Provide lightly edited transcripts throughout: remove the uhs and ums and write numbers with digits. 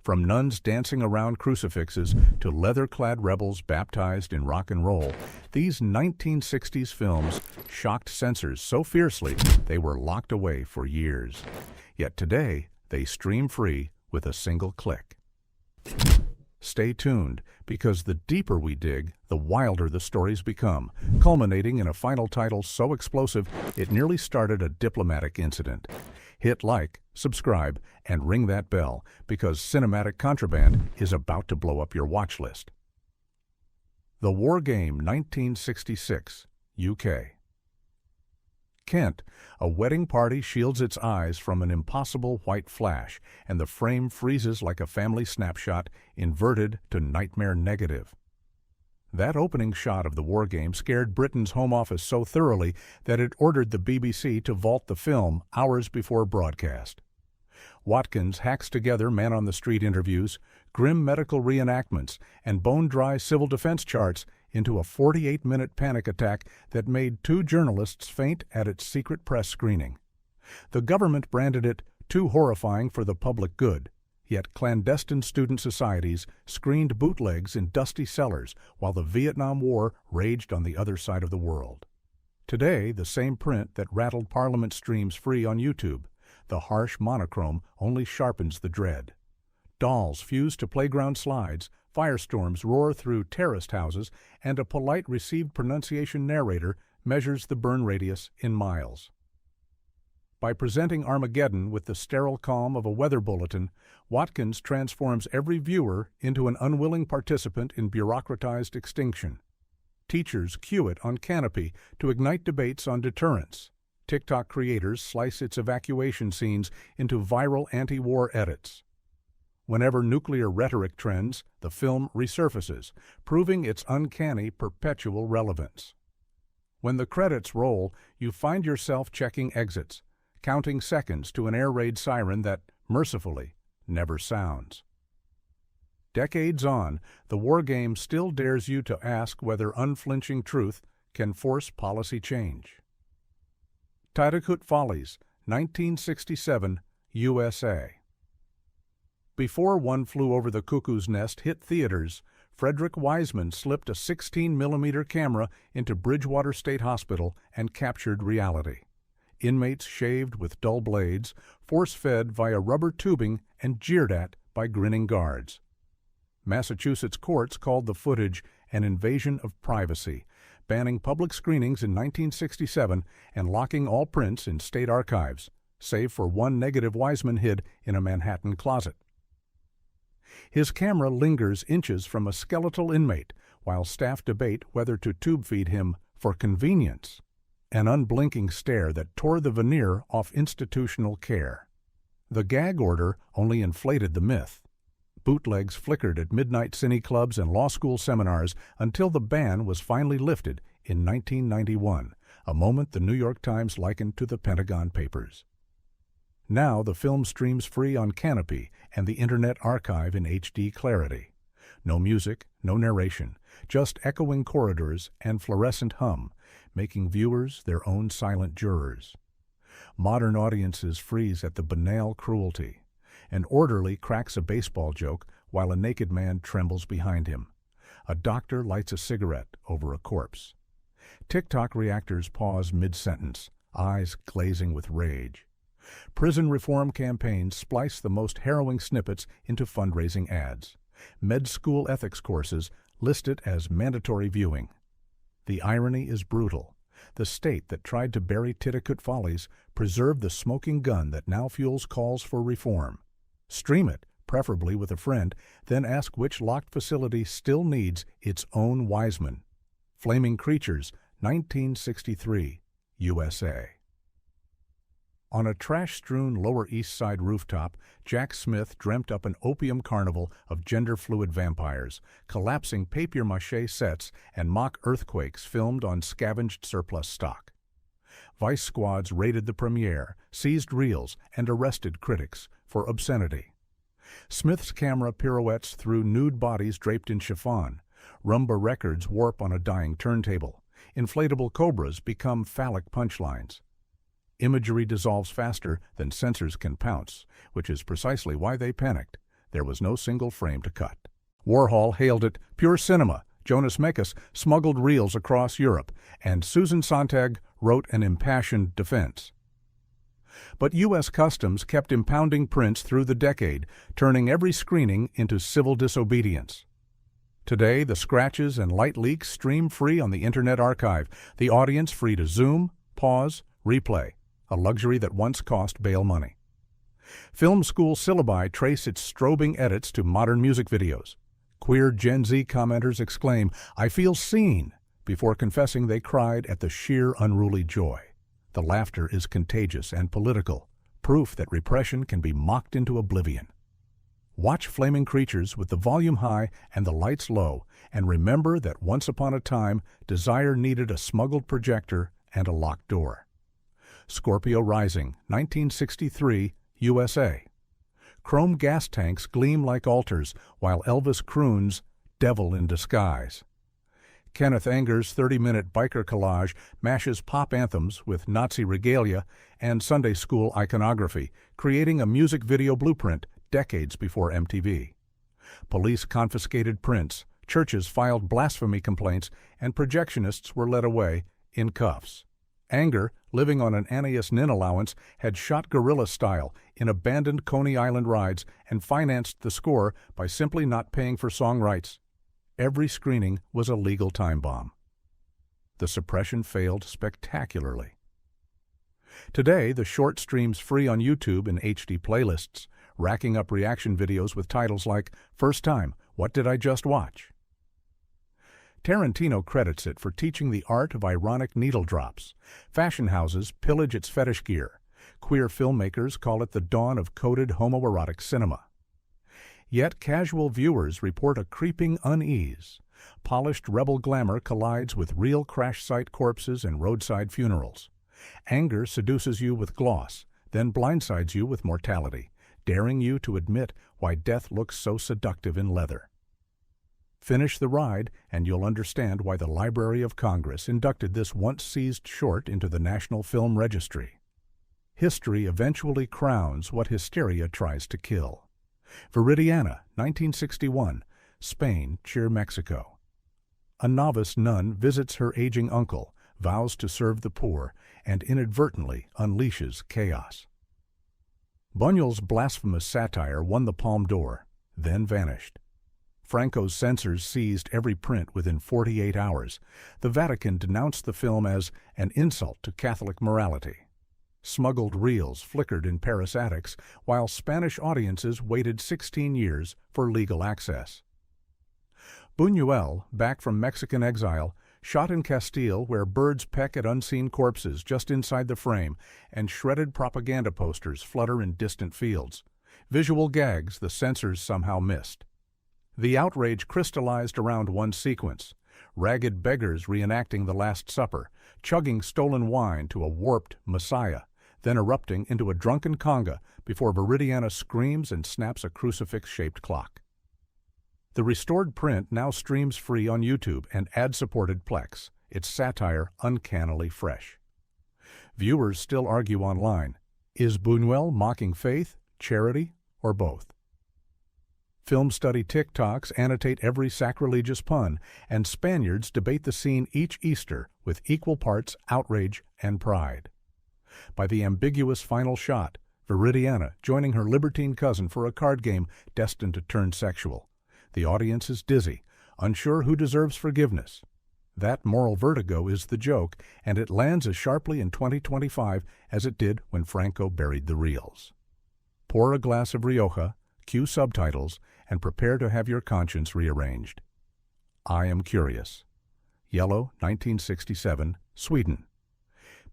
From nuns dancing around crucifixes to leather-clad rebels baptized in rock and roll, these 1960s films shocked censors so fiercely they were locked away for years. Yet today, they stream free with a single click. Stay tuned, because the deeper we dig, the wilder the stories become, culminating in a final title so explosive it nearly started a diplomatic incident. Hit like, subscribe, and ring that bell, because cinematic contraband is about to blow up your watch list. The War Game 1966, UK. Kent, a wedding party shields its eyes from an impossible white flash, and the frame freezes like a family snapshot, inverted to nightmare negative. That opening shot of the War Game scared Britain's Home Office so thoroughly that it ordered the BBC to vault the film hours before broadcast. Watkins hacks together man-on-the-street interviews, grim medical reenactments, and bone-dry civil defense charts into a 48-minute panic attack that made 2 journalists faint at its secret press screening. The government branded it too horrifying for the public good, yet clandestine student societies screened bootlegs in dusty cellars while the Vietnam War raged on the other side of the world. Today, the same print that rattled Parliament streams free on YouTube. The harsh monochrome only sharpens the dread. Dolls fuse to playground slides, firestorms roar through terraced houses, and a polite received pronunciation narrator measures the burn radius in miles. By presenting Armageddon with the sterile calm of a weather bulletin, Watkins transforms every viewer into an unwilling participant in bureaucratized extinction. Teachers cue it on Canopy to ignite debates on deterrence. TikTok creators slice its evacuation scenes into viral anti-war edits. Whenever nuclear rhetoric trends, the film resurfaces, proving its uncanny perpetual relevance. When the credits roll, you find yourself checking exits, counting seconds to an air raid siren that, mercifully, never sounds. Decades on, the War Game still dares you to ask whether unflinching truth can force policy change. Titicut Follies, 1967, USA. Before One Flew Over the Cuckoo's Nest hit theaters, Frederick Wiseman slipped a 16mm camera into Bridgewater State Hospital and captured reality. Inmates shaved with dull blades, force-fed via rubber tubing, and jeered at by grinning guards. Massachusetts courts called the footage an invasion of privacy, banning public screenings in 1967 and locking all prints in state archives, save for one negative Wiseman hid in a Manhattan closet. His camera lingers inches from a skeletal inmate while staff debate whether to tube feed him for convenience, an unblinking stare that tore the veneer off institutional care. The gag order only inflated the myth. Bootlegs flickered at midnight cine clubs and law school seminars until the ban was finally lifted in 1991, a moment the New York Times likened to the Pentagon Papers. Now the film streams free on Canopy and the Internet Archive in HD clarity. No music, no narration, just echoing corridors and fluorescent hum, making viewers their own silent jurors. Modern audiences freeze at the banal cruelty. An orderly cracks a baseball joke while a naked man trembles behind him. A doctor lights a cigarette over a corpse. TikTok reactors pause mid-sentence, eyes glazing with rage. Prison reform campaigns splice the most harrowing snippets into fundraising ads. Med school ethics courses list it as mandatory viewing. The irony is brutal. The state that tried to bury Titicut Follies preserved the smoking gun that now fuels calls for reform. Stream it, preferably with a friend, then ask which locked facility still needs its own Wiseman. Flaming Creatures, 1963, USA. On a trash-strewn Lower East Side rooftop, Jack Smith dreamt up an opium carnival of gender-fluid vampires, collapsing papier-mâché sets and mock earthquakes filmed on scavenged surplus stock. Vice squads raided the premiere, seized reels, and arrested critics for obscenity. Smith's camera pirouettes through nude bodies draped in chiffon. Rumba records warp on a dying turntable. Inflatable cobras become phallic punchlines. Imagery dissolves faster than censors can pounce, which is precisely why they panicked. There was no single frame to cut. Warhol hailed it pure cinema. Jonas Mekas smuggled reels across Europe, and Susan Sontag wrote an impassioned defense. But U.S. Customs kept impounding prints through the decade, turning every screening into civil disobedience. Today, the scratches and light leaks stream free on the Internet Archive, the audience free to zoom, pause, replay, a luxury that once cost bail money. Film school syllabi trace its strobing edits to modern music videos. Queer Gen Z commenters exclaim, "I feel seen," before confessing they cried at the sheer unruly joy. The laughter is contagious and political, proof that repression can be mocked into oblivion. Watch Flaming Creatures with the volume high and the lights low, and remember that once upon a time, desire needed a smuggled projector and a locked door. Scorpio Rising, 1963, USA. Chrome gas tanks gleam like altars, while Elvis croons, "Devil in Disguise." Kenneth Anger's 30-minute biker collage mashes pop anthems with Nazi regalia and Sunday school iconography, creating a music video blueprint decades before MTV. Police confiscated prints, churches filed blasphemy complaints, and projectionists were led away in cuffs. Anger, living on an Annius Nin allowance, had shot guerrilla style in abandoned Coney Island rides and financed the score by simply not paying for song rights. Every screening was a legal time bomb. The suppression failed spectacularly. Today, the short streams free on YouTube in HD playlists, racking up reaction videos with titles like "First Time, What Did I Just Watch?" Tarantino credits it for teaching the art of ironic needle drops. Fashion houses pillage its fetish gear. Queer filmmakers call it the dawn of coded homoerotic cinema. Yet casual viewers report a creeping unease. Polished rebel glamour collides with real crash site corpses and roadside funerals. Anger seduces you with gloss, then blindsides you with mortality, daring you to admit why death looks so seductive in leather. Finish the ride, and you'll understand why the Library of Congress inducted this once-seized short into the National Film Registry. History eventually crowns what hysteria tries to kill. Viridiana, 1961, Spain, Cheer, Mexico. A novice nun visits her aging uncle, vows to serve the poor, and inadvertently unleashes chaos. Buñuel's blasphemous satire won the Palme d'Or, then vanished. Franco's censors seized every print within 48 hours. The Vatican denounced the film as an insult to Catholic morality. Smuggled reels flickered in Paris attics, while Spanish audiences waited 16 years for legal access. Buñuel, back from Mexican exile, shot in Castile where birds peck at unseen corpses just inside the frame, and shredded propaganda posters flutter in distant fields. Visual gags the censors somehow missed. The outrage crystallized around one sequence: ragged beggars reenacting the Last Supper, chugging stolen wine to a warped Messiah, then erupting into a drunken conga before Viridiana screams and snaps a crucifix-shaped clock. The restored print now streams free on YouTube and ad-supported Plex, its satire uncannily fresh. Viewers still argue online: is Buñuel mocking faith, charity, or both? Film study TikToks annotate every sacrilegious pun, and Spaniards debate the scene each Easter with equal parts outrage and pride. By the ambiguous final shot, Viridiana joining her libertine cousin for a card game destined to turn sexual. The audience is dizzy, unsure who deserves forgiveness. That moral vertigo is the joke, and it lands as sharply in 2025 as it did when Franco buried the reels. Pour a glass of Rioja, cue subtitles, and prepare to have your conscience rearranged. I Am Curious. Yellow, 1967, Sweden.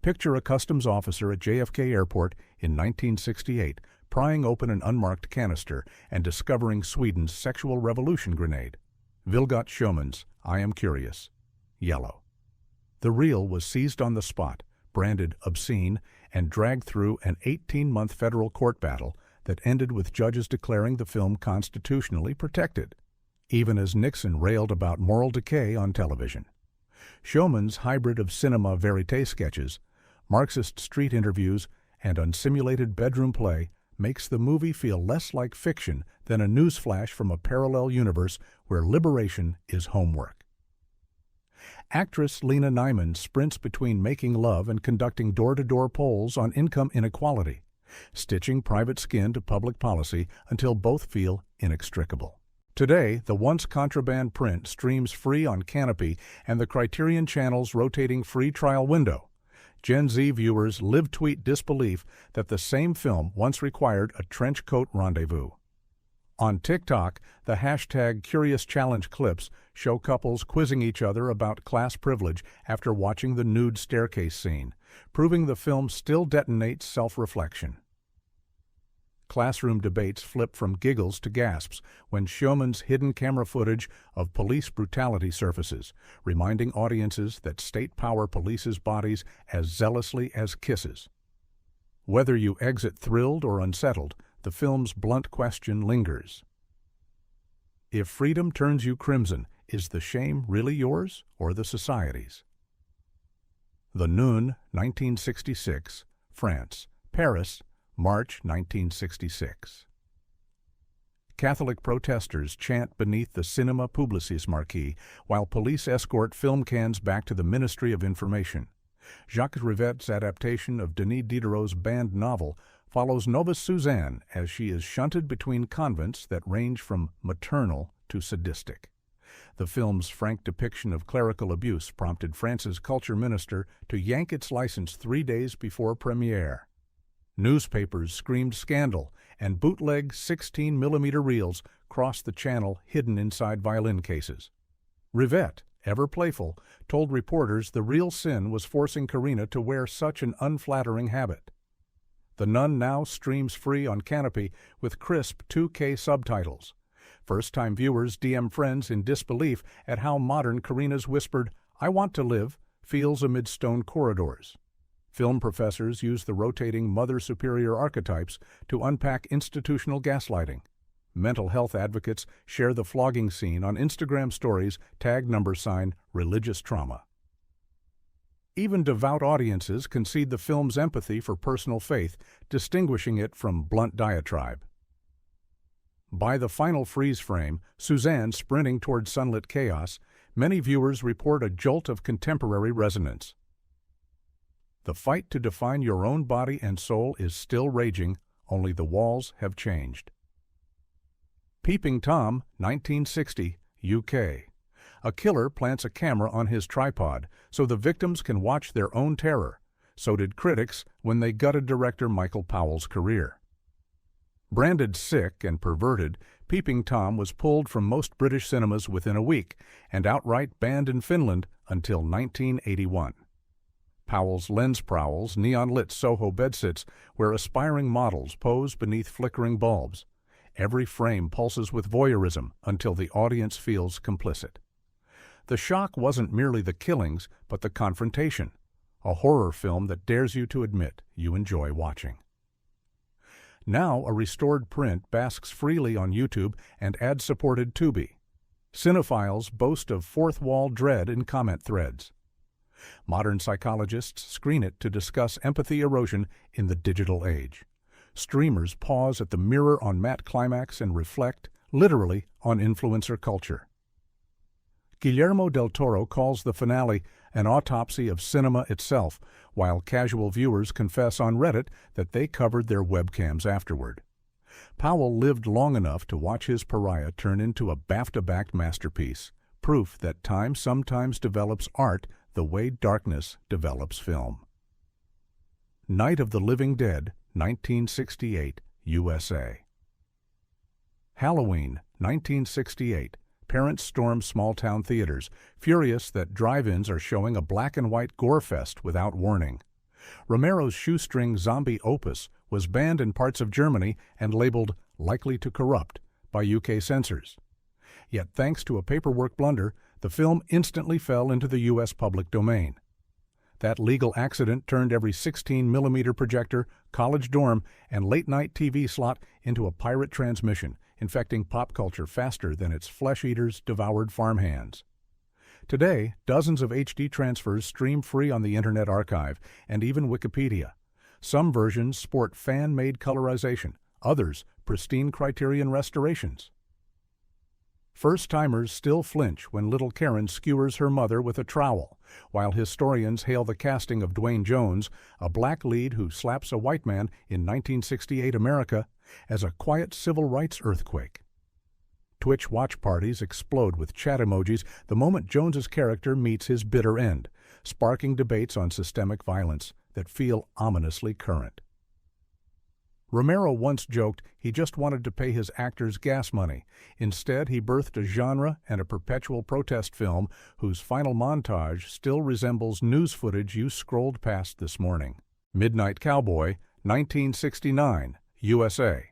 Picture a customs officer at JFK Airport in 1968 prying open an unmarked canister and discovering Sweden's sexual revolution grenade. Vilgot Schumann's I Am Curious. Yellow. The reel was seized on the spot, branded obscene, and dragged through an 18-month federal court battle that ended with judges declaring the film constitutionally protected, even as Nixon railed about moral decay on television. Schumann's hybrid of cinema verite sketches, Marxist street interviews, and unsimulated bedroom play makes the movie feel less like fiction then a newsflash from a parallel universe where liberation is homework. Actress Lena Nyman sprints between making love and conducting door-to-door polls on income inequality, stitching private skin to public policy until both feel inextricable. Today, the once contraband print streams free on Canopy and the Criterion Channel's rotating free trial window. Gen Z viewers live-tweet disbelief that the same film once required a trench coat rendezvous. On TikTok, the hashtag #CuriousChallenge clips show couples quizzing each other about class privilege after watching the nude staircase scene, proving the film still detonates self-reflection. Classroom debates flip from giggles to gasps when Showman's hidden camera footage of police brutality surfaces, reminding audiences that state power polices bodies as zealously as kisses. Whether you exit thrilled or unsettled, the film's blunt question lingers. If freedom turns you crimson, is the shame really yours or the society's? The Noon, 1966, France, Paris, March 1966. Catholic protesters chant beneath the Cinema Publicis marquee while police escort film cans back to the Ministry of Information. Jacques Rivette's adaptation of Denis Diderot's banned novel follows novice Suzanne as she is shunted between convents that range from maternal to sadistic. The film's frank depiction of clerical abuse prompted France's culture minister to yank its license 3 days before premiere. Newspapers screamed scandal, and bootleg 16mm reels crossed the channel hidden inside violin cases. Rivette, ever playful, told reporters the real sin was forcing Karina to wear such an unflattering habit. The Nun now streams free on Canopy with crisp 2K subtitles. First-time viewers DM friends in disbelief at how modern Karina's whispered, "I want to live," feels amid stone corridors. Film professors use the rotating Mother Superior archetypes to unpack institutional gaslighting. Mental health advocates share the flogging scene on Instagram stories tagged #religious trauma. Even devout audiences concede the film's empathy for personal faith, distinguishing it from blunt diatribe. By the final freeze frame, Suzanne sprinting toward sunlit chaos, many viewers report a jolt of contemporary resonance. The fight to define your own body and soul is still raging, only the walls have changed. Peeping Tom, 1960, UK. A killer plants a camera on his tripod so the victims can watch their own terror. So did critics when they gutted director Michael Powell's career. Branded sick and perverted, Peeping Tom was pulled from most British cinemas within a week and outright banned in Finland until 1981. Powell's lens prowls neon-lit Soho bedsits where aspiring models pose beneath flickering bulbs. Every frame pulses with voyeurism until the audience feels complicit. The shock wasn't merely the killings, but the confrontation, a horror film that dares you to admit you enjoy watching. Now a restored print basks freely on YouTube and ad-supported Tubi. Cinephiles boast of fourth-wall dread in comment threads. Modern psychologists screen it to discuss empathy erosion in the digital age. Streamers pause at the mirror on matte climax and reflect, literally, on influencer culture. Guillermo del Toro calls the finale an autopsy of cinema itself, while casual viewers confess on Reddit that they covered their webcams afterward. Powell lived long enough to watch his pariah turn into a BAFTA-backed masterpiece, proof that time sometimes develops art the way darkness develops film. Night of the Living Dead, 1968, USA. Halloween, 1968. Parents storm small-town theaters, furious that drive-ins are showing a black-and-white gore fest without warning. Romero's shoestring zombie opus was banned in parts of Germany and labeled "likely to corrupt" by UK censors. Yet thanks to a paperwork blunder, the film instantly fell into the U.S. public domain. That legal accident turned every 16mm projector, college dorm, and late-night TV slot into a pirate transmission, infecting pop culture faster than its flesh-eaters devoured farmhands. Today, dozens of HD transfers stream free on the Internet Archive and even Wikipedia. Some versions sport fan-made colorization, others pristine Criterion restorations. First-timers still flinch when little Karen skewers her mother with a trowel, while historians hail the casting of Dwayne Jones, a black lead who slaps a white man in 1968 America, as a quiet civil rights earthquake. Twitch watch parties explode with chat emojis the moment Jones's character meets his bitter end, sparking debates on systemic violence that feel ominously current. Romero once joked he just wanted to pay his actors gas money. Instead, he birthed a genre and a perpetual protest film whose final montage still resembles news footage you scrolled past this morning. Midnight Cowboy, 1969, USA.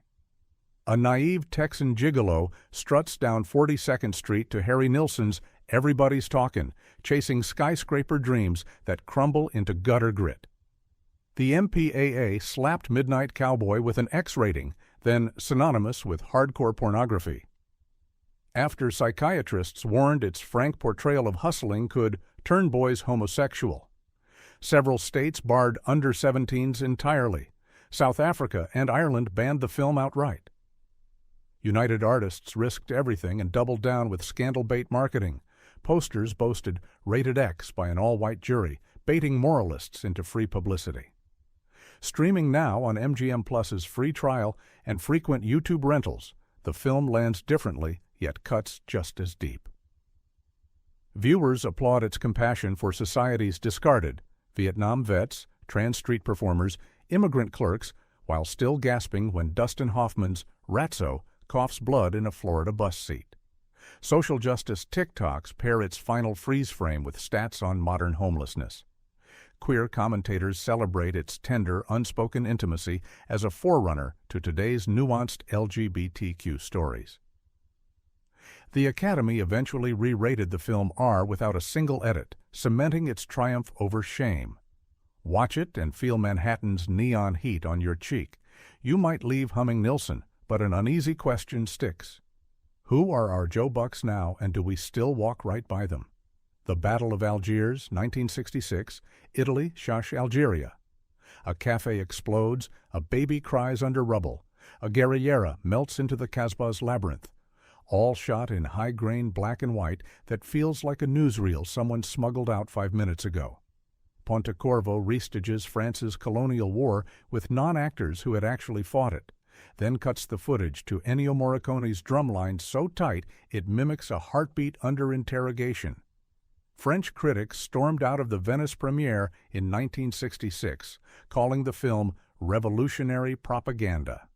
A naive Texan gigolo struts down 42nd Street to Harry Nilsson's Everybody's Talkin', chasing skyscraper dreams that crumble into gutter grit. The MPAA slapped Midnight Cowboy with an X rating, then synonymous with hardcore pornography. After psychiatrists warned its frank portrayal of hustling could turn boys homosexual. Several states barred under-17s entirely. South Africa and Ireland banned the film outright. United Artists risked everything and doubled down with scandal-bait marketing. Posters boasted "Rated X" by an all-white jury, baiting moralists into free publicity. Streaming now on MGM Plus's free trial and frequent YouTube rentals, the film lands differently, yet cuts just as deep. Viewers applaud its compassion for society's discarded, Vietnam vets, trans street performers, immigrant clerks, while still gasping when Dustin Hoffman's Ratso coughs blood in a Florida bus seat. Social justice TikToks pair its final freeze frame with stats on modern homelessness. Queer commentators celebrate its tender, unspoken intimacy as a forerunner to today's nuanced LGBTQ stories. The Academy eventually re-rated the film R without a single edit, cementing its triumph over shame. Watch it and feel Manhattan's neon heat on your cheek. You might leave humming Nilsson, but an uneasy question sticks. Who are our Joe Bucks now, and do we still walk right by them? The Battle of Algiers, 1966, Italy, Shash, Algeria. A cafe explodes, a baby cries under rubble, a guerrillera melts into the Casbah's labyrinth, all shot in high-grain black and white that feels like a newsreel someone smuggled out 5 minutes ago. Pontecorvo restages France's colonial war with non-actors who had actually fought it, then cuts the footage to Ennio Morricone's drumline so tight it mimics a heartbeat under interrogation. French critics stormed out of the Venice premiere in 1966, calling the film revolutionary propaganda.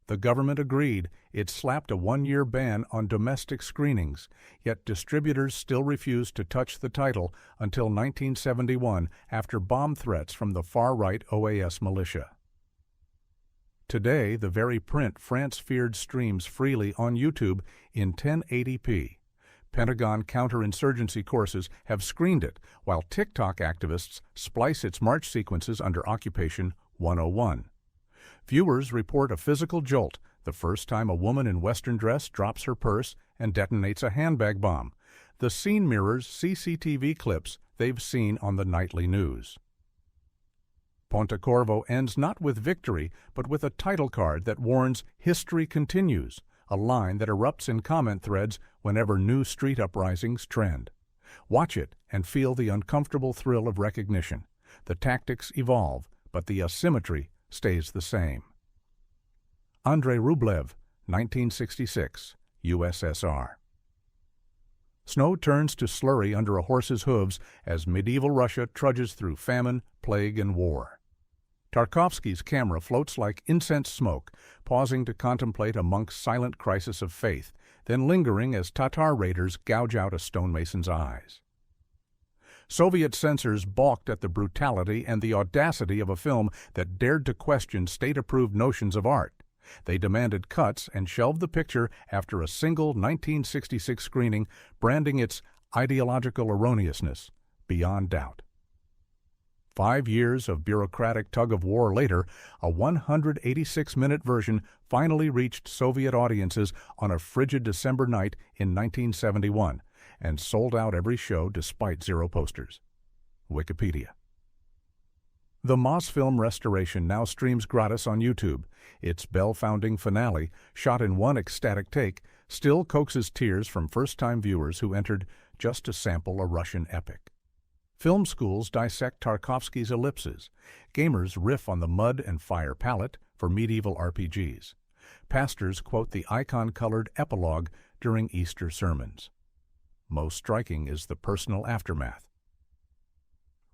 The government agreed. It slapped a 1-year ban on domestic screenings, yet distributors still refused to touch the title until 1971 after bomb threats from the far-right OAS militia. Today, the very print France feared streams freely on YouTube in 1080p. Pentagon counterinsurgency courses have screened it, while TikTok activists splice its march sequences under Occupation 101. Viewers report a physical jolt the first time a woman in Western dress drops her purse and detonates a handbag bomb. The scene mirrors CCTV clips they've seen on the nightly news. Pontecorvo ends not with victory, but with a title card that warns "History continues," a line that erupts in comment threads whenever new street uprisings trend. Watch it and feel the uncomfortable thrill of recognition. The tactics evolve, but the asymmetry stays the same. Andrei Rublev, 1966, USSR. Snow turns to slurry under a horse's hooves as medieval Russia trudges through famine, plague, and war. Tarkovsky's camera floats like incense smoke, pausing to contemplate a monk's silent crisis of faith, then lingering as Tatar raiders gouge out a stonemason's eyes. Soviet censors balked at the brutality and the audacity of a film that dared to question state-approved notions of art. They demanded cuts and shelved the picture after a single 1966 screening, branding its ideological erroneousness beyond doubt. 5 years of bureaucratic tug-of-war later, a 186-minute version finally reached Soviet audiences on a frigid December night in 1971 and sold out every show despite 0 posters. Wikipedia. The Mosfilm restoration now streams gratis on YouTube. Its bell-founding finale, shot in one ecstatic take, still coaxes tears from first-time viewers who entered just to sample a Russian epic. Film schools dissect Tarkovsky's ellipses. Gamers riff on the mud and fire palette for medieval RPGs. Pastors quote the icon-colored epilogue during Easter sermons. Most striking is the personal aftermath.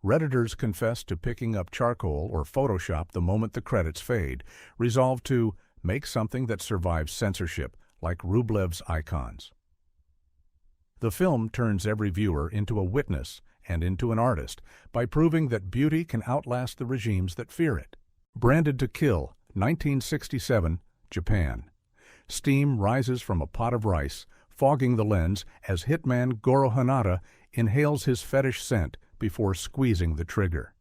Redditors confess to picking up charcoal or Photoshop the moment the credits fade, resolved to make something that survives censorship, like Rublev's icons. The film turns every viewer into a witness and into an artist by proving that beauty can outlast the regimes that fear it. Branded to Kill, 1967, Japan. Steam rises from a pot of rice, fogging the lens as hitman Goro Hanada inhales his fetish scent before squeezing the trigger.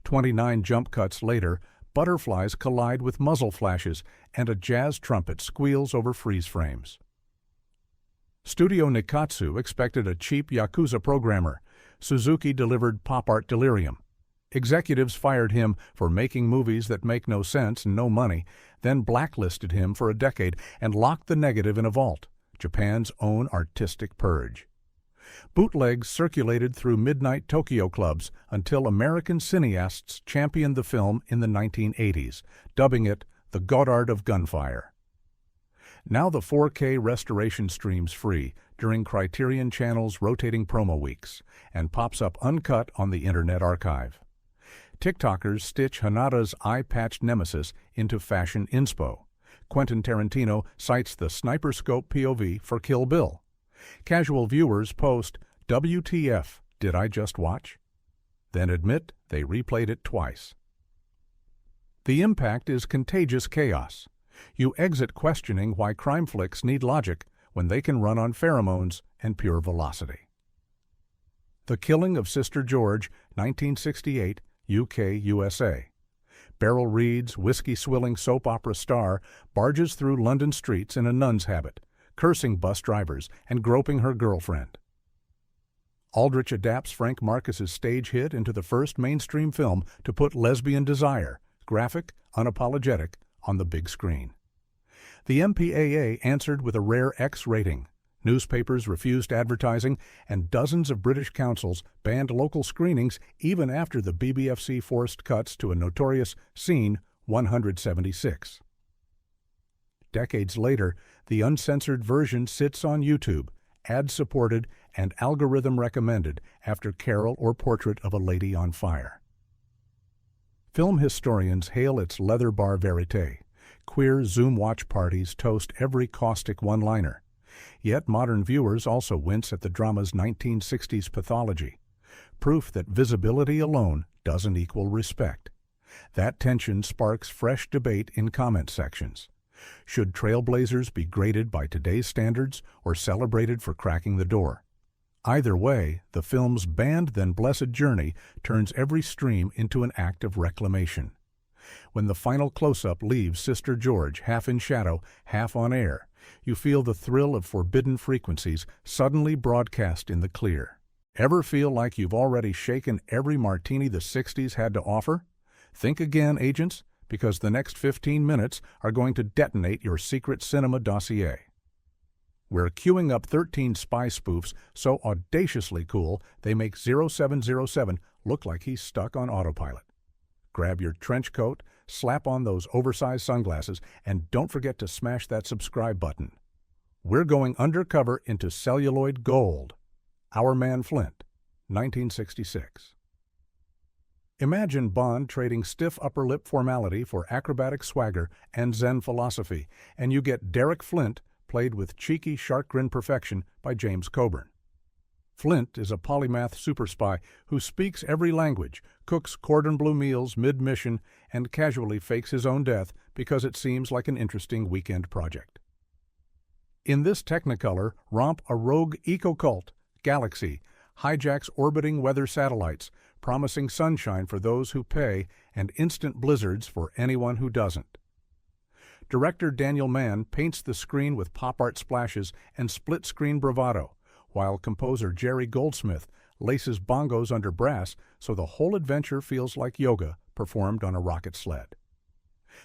29 jump cuts later, butterflies collide with muzzle flashes and a jazz trumpet squeals over freeze frames. Studio Nikatsu expected a cheap Yakuza programmer. Suzuki delivered pop art delirium. Executives fired him for making movies that make no sense and no money, then blacklisted him for a decade and locked the negative in a vault, Japan's own artistic purge. Bootlegs circulated through midnight Tokyo clubs until American cineasts championed the film in the 1980s, dubbing it the Godard of gunfire. Now the 4K restoration streams free during Criterion Channel's rotating promo weeks and pops up uncut on the Internet Archive. TikTokers stitch Hanada's eye-patched nemesis into fashion inspo. Quentin Tarantino cites the sniper scope POV for Kill Bill. Casual viewers post, "WTF, did I just watch?" Then admit they replayed it twice. The impact is contagious chaos. You exit questioning why crime flicks need logic when they can run on pheromones and pure velocity. The Killing of Sister George, 1968, UK, USA. Beryl Reid's whiskey-swilling soap opera star barges through London streets in a nun's habit, cursing bus drivers and groping her girlfriend. Aldrich adapts Frank Marcus's stage hit into the first mainstream film to put lesbian desire, graphic, unapologetic, on the big screen. The MPAA answered with a rare X rating. Newspapers refused advertising, and dozens of British councils banned local screenings even after the BBFC forced cuts to a notorious Scene 176. Decades later, the uncensored version sits on YouTube, ad-supported and algorithm-recommended after Carol or Portrait of a Lady on Fire. Film historians hail its leather bar verite. Queer Zoom watch parties toast every caustic one-liner. Yet modern viewers also wince at the drama's 1960s pathology, proof that visibility alone doesn't equal respect. That tension sparks fresh debate in comment sections. Should trailblazers be graded by today's standards or celebrated for cracking the door? Either way, the film's banned then blessed journey turns every stream into an act of reclamation. When the final close-up leaves Sister George half in shadow, half on air, you feel the thrill of forbidden frequencies suddenly broadcast in the clear. Ever feel like you've already shaken every martini the 60s had to offer? Think again, agents, because the next 15 minutes are going to detonate your secret cinema dossier. We're queuing up 13 spy spoofs so audaciously cool they make 0707 look like he's stuck on autopilot. Grab your trench coat, slap on those oversized sunglasses, and don't forget to smash that subscribe button. We're going undercover into celluloid gold. Our Man Flint, 1966. Imagine Bond trading stiff upper lip formality for acrobatic swagger and Zen philosophy, and you get Derek Flint, played with cheeky shark grin perfection by James Coburn. Flint is a polymath super spy who speaks every language, cooks cordon bleu meals mid-mission, and casually fakes his own death because it seems like an interesting weekend project. In this Technicolor, romp a rogue eco-cult, Galaxy, hijacks orbiting weather satellites, promising sunshine for those who pay and instant blizzards for anyone who doesn't. Director Daniel Mann paints the screen with pop art splashes and split-screen bravado, while composer Jerry Goldsmith laces bongos under brass so the whole adventure feels like yoga performed on a rocket sled.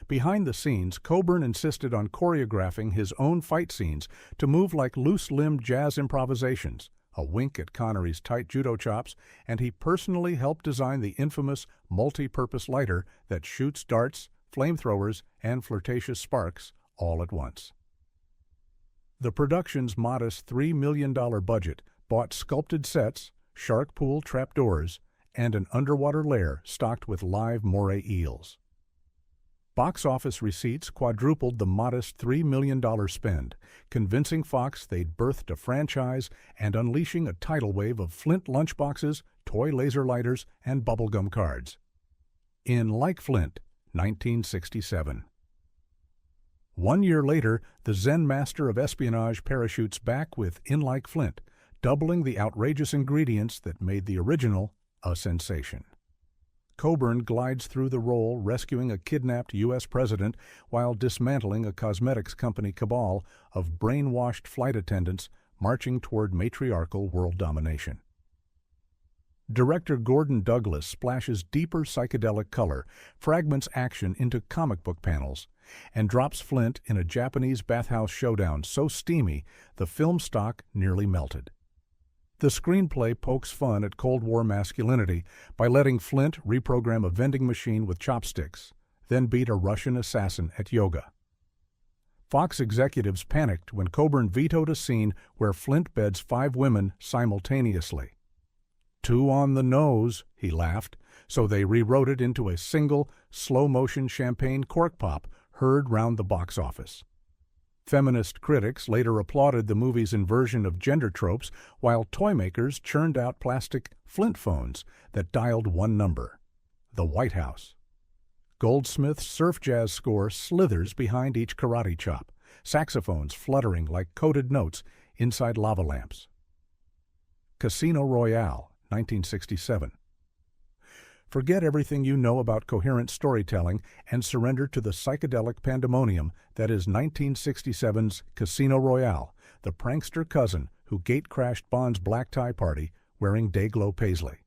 Behind the scenes, Coburn insisted on choreographing his own fight scenes to move like loose-limbed jazz improvisations, a wink at Connery's tight judo chops, and he personally helped design the infamous multi-purpose lighter that shoots darts, flamethrowers, and flirtatious sparks all at once. The production's modest $3 million budget bought sculpted sets, shark pool trapdoors, and an underwater lair stocked with live moray eels. Box office receipts quadrupled the modest $3 million spend, convincing Fox they'd birthed a franchise and unleashing a tidal wave of Flint lunchboxes, toy laser lighters, and bubblegum cards. In Like Flint, 1967. 1 year later, the Zen master of espionage parachutes back with In Like Flint, doubling the outrageous ingredients that made the original a sensation. Coburn glides through the role rescuing a kidnapped U.S. president while dismantling a cosmetics company cabal of brainwashed flight attendants marching toward matriarchal world domination. Director Gordon Douglas splashes deeper psychedelic color, fragments action into comic book panels, and drops Flint in a Japanese bathhouse showdown so steamy the film stock nearly melted. The screenplay pokes fun at Cold War masculinity by letting Flint reprogram a vending machine with chopsticks, then beat a Russian assassin at yoga. Fox executives panicked when Coburn vetoed a scene where Flint beds 5 women simultaneously. "Too on the nose," he laughed, so they rewrote it into a single, slow-motion champagne cork pop heard round the box office. Feminist critics later applauded the movie's inversion of gender tropes, while toymakers churned out plastic Flint phones that dialed one number: the White House. Goldsmith's surf jazz score slithers behind each karate chop, saxophones fluttering like coded notes inside lava lamps. Casino Royale, 1967. Forget everything you know about coherent storytelling and surrender to the psychedelic pandemonium that is 1967's Casino Royale, the prankster cousin who gate-crashed Bond's black tie party wearing Dayglow paisley.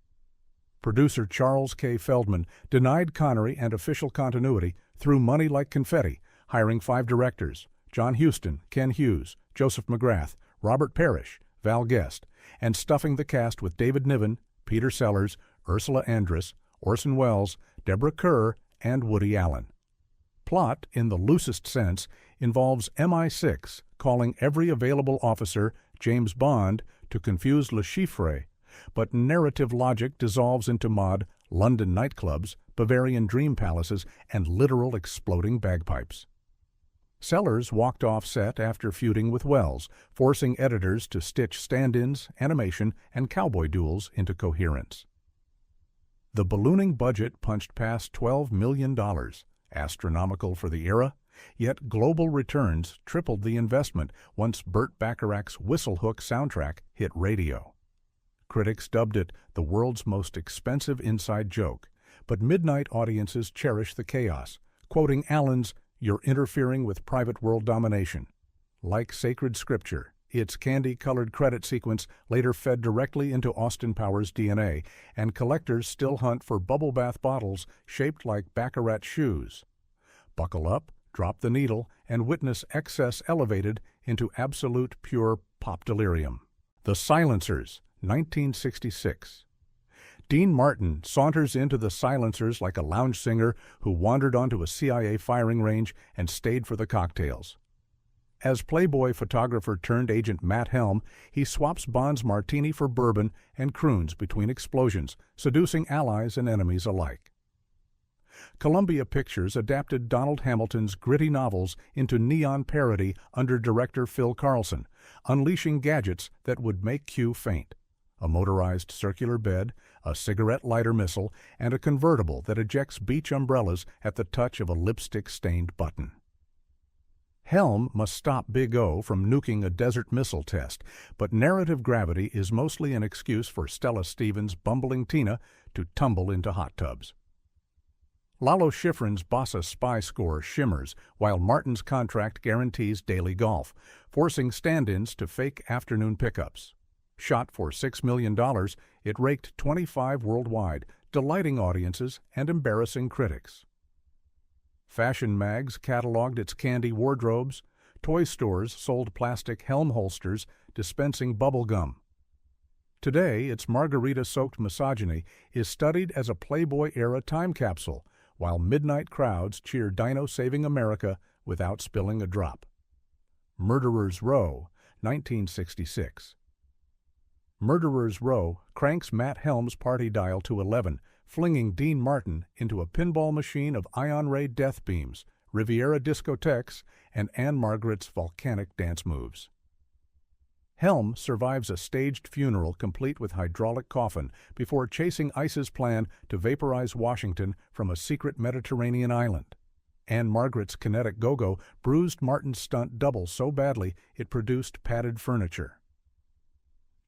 Producer Charles K. Feldman denied Connery and official continuity threw money like confetti, hiring 5 directors: John Huston, Ken Hughes, Joseph McGrath, Robert Parrish, Val Guest, and stuffing the cast with David Niven, Peter Sellers, Ursula Andress, Orson Welles, Deborah Kerr, and Woody Allen. Plot, in the loosest sense, involves MI6 calling every available officer James Bond to confuse Le Chiffre, but narrative logic dissolves into London nightclubs, Bavarian dream palaces, and literal exploding bagpipes. Sellers walked off set after feuding with Welles, forcing editors to stitch stand-ins, animation, and cowboy duels into coherence. The ballooning budget punched past $12 million, astronomical for the era, yet global returns tripled the investment once Burt Bacharach's Whistlehook soundtrack hit radio. Critics dubbed it the world's most expensive inside joke, but midnight audiences cherish the chaos, quoting Allen's "You're interfering with private world domination." Like sacred scripture, its candy-colored credit sequence later fed directly into Austin Powers' DNA, and collectors still hunt for bubble bath bottles shaped like Baccarat shoes. Buckle up, drop the needle, and witness excess elevated into absolute pure pop delirium. The Silencers, 1966. Dean Martin saunters into the Silencers like a lounge singer who wandered onto a CIA firing range and stayed for the cocktails. As Playboy photographer turned agent Matt Helm, he swaps Bond's martini for bourbon and croons between explosions, seducing allies and enemies alike. Columbia Pictures adapted Donald Hamilton's gritty novels into neon parody under director Phil Carlson, unleashing gadgets that would make Q faint: a motorized circular bed, a cigarette lighter missile, and a convertible that ejects beach umbrellas at the touch of a lipstick-stained button. Helm must stop Big O from nuking a desert missile test, but narrative gravity is mostly an excuse for Stella Stevens' bumbling Tina to tumble into hot tubs. Lalo Schifrin's Bossa spy score shimmers while Martin's contract guarantees daily golf, forcing stand-ins to fake afternoon pickups. Shot for $6 million, it raked 25 worldwide, delighting audiences and embarrassing critics. Fashion mags cataloged its candy wardrobes. Toy stores sold plastic helm holsters dispensing bubble gum. Today, its margarita-soaked misogyny is studied as a Playboy-era time capsule, while midnight crowds cheer Dino saving America without spilling a drop. Murderer's Row, 1966. Murderer's Row cranks Matt Helm's party dial to 11, flinging Dean Martin into a pinball machine of ion ray death beams, Riviera discotheques, and Anne Margaret's volcanic dance moves. Helm survives a staged funeral complete with hydraulic coffin before chasing ICE's plan to vaporize Washington from a secret Mediterranean island. Anne Margaret's kinetic go-go bruised Martin's stunt double so badly it produced padded furniture.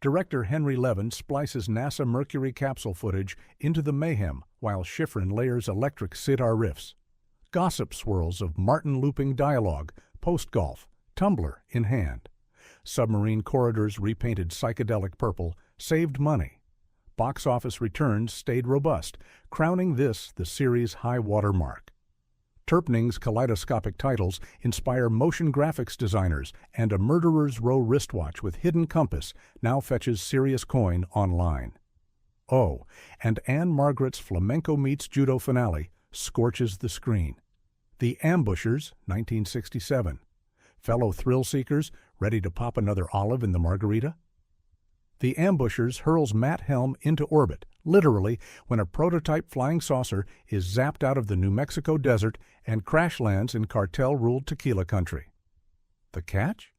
Director Henry Levin splices NASA Mercury capsule footage into the mayhem while Schifrin layers electric sitar riffs. Gossip swirls of Martin looping dialogue, post-golf, tumbler in hand. Submarine corridors repainted psychedelic purple, saved money. Box office returns stayed robust, crowning this the series' high water mark. Turpning's kaleidoscopic titles inspire motion graphics designers, and a Murderer's Row wristwatch with hidden compass now fetches serious coin online. Oh, and Anne Margaret's flamenco meets judo finale scorches the screen. The Ambushers, 1967. Fellow thrill-seekers ready to pop another olive in the margarita? The Ambushers hurls Matt Helm into orbit, literally, when a prototype flying saucer is zapped out of the New Mexico desert and crash lands in cartel-ruled tequila country. The catch?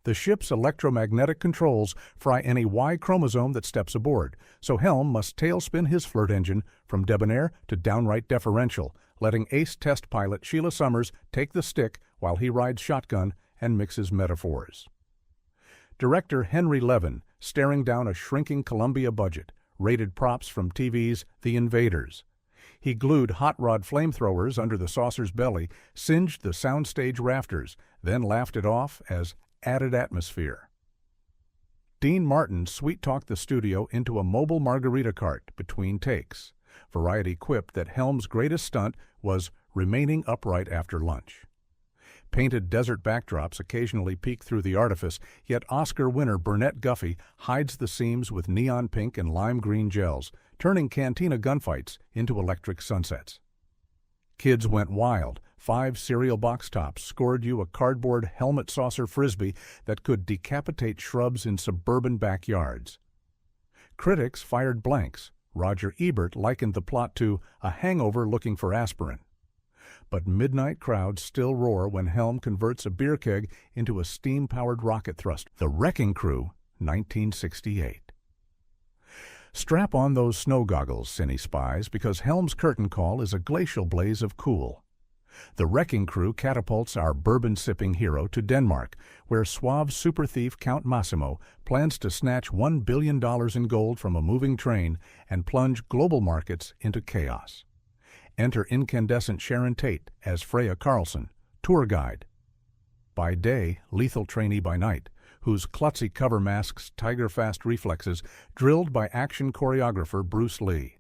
The ship's electromagnetic controls fry any Y chromosome that steps aboard, so Helm must tailspin his flirt engine from debonair to downright deferential, letting ace test pilot Sheila Summers take the stick while he rides shotgun and mixes metaphors. Director Henry Levin, staring down a shrinking Columbia budget, raided props from TV's The Invaders. He glued hot rod flamethrowers under the saucer's belly, singed the soundstage rafters, then laughed it off as added atmosphere. Dean Martin sweet-talked the studio into a mobile margarita cart between takes. Variety quipped that Helm's greatest stunt was remaining upright after lunch. Painted desert backdrops occasionally peek through the artifice, yet Oscar winner Burnett Guffey hides the seams with neon pink and lime green gels, turning cantina gunfights into electric sunsets. Kids went wild. 5 cereal box tops scored you a cardboard helmet saucer frisbee that could decapitate shrubs in suburban backyards. Critics fired blanks. Roger Ebert likened the plot to a hangover looking for aspirin. But midnight crowds still roar when Helm converts a beer keg into a steam-powered rocket thruster. The Wrecking Crew, 1968. Strap on those snow goggles, cine spies, because Helm's curtain call is a glacial blaze of cool. The Wrecking Crew catapults our bourbon-sipping hero to Denmark, where suave super thief Count Massimo plans to snatch $1 billion in gold from a moving train and plunge global markets into chaos. Enter incandescent Sharon Tate as Freya Carlson, tour guide. By day, lethal trainee by night, whose klutzy cover masks tiger-fast reflexes drilled by action choreographer Bruce Lee.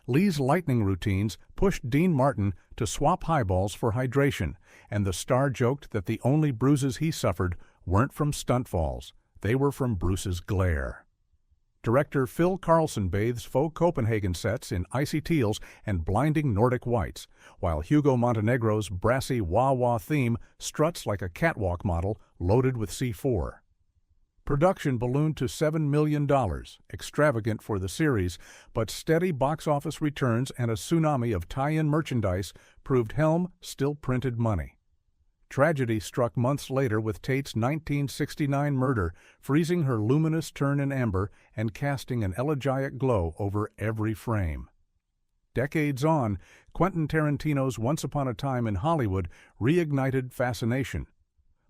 Lee's lightning routines pushed Dean Martin to swap highballs for hydration, and the star joked that the only bruises he suffered weren't from stunt falls, they were from Bruce's glare. Director Phil Carlson bathes faux Copenhagen sets in icy teals and blinding Nordic whites, while Hugo Montenegro's brassy wah-wah theme struts like a catwalk model loaded with C4. Production ballooned to $7 million, extravagant for the series, but steady box office returns and a tsunami of tie-in merchandise proved Helm still printed money. Tragedy struck months later with Tate's 1969 murder, freezing her luminous turn in amber and casting an elegiac glow over every frame. Decades on, Quentin Tarantino's Once Upon a Time in Hollywood reignited fascination.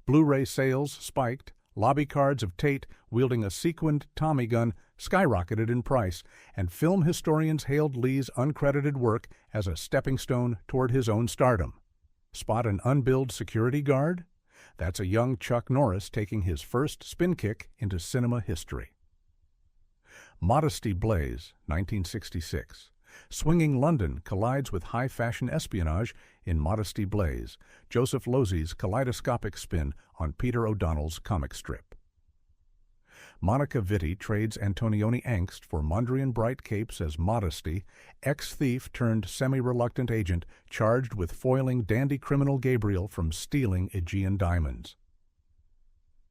Blu-ray sales spiked, lobby cards of Tate wielding a sequined Tommy gun skyrocketed in price, and film historians hailed Lee's uncredited work as a stepping stone toward his own stardom. Spot an unbilled security guard? That's a young Chuck Norris taking his first spin kick into cinema history. Modesty Blaze, 1966. Swinging London collides with high-fashion espionage in Modesty Blaze, Joseph Losey's kaleidoscopic spin on Peter O'Donnell's comic strip. Monica Vitti trades Antonioni angst for Mondrian bright capes as Modesty, ex-thief turned semi-reluctant agent charged with foiling dandy criminal Gabriel from stealing Aegean diamonds.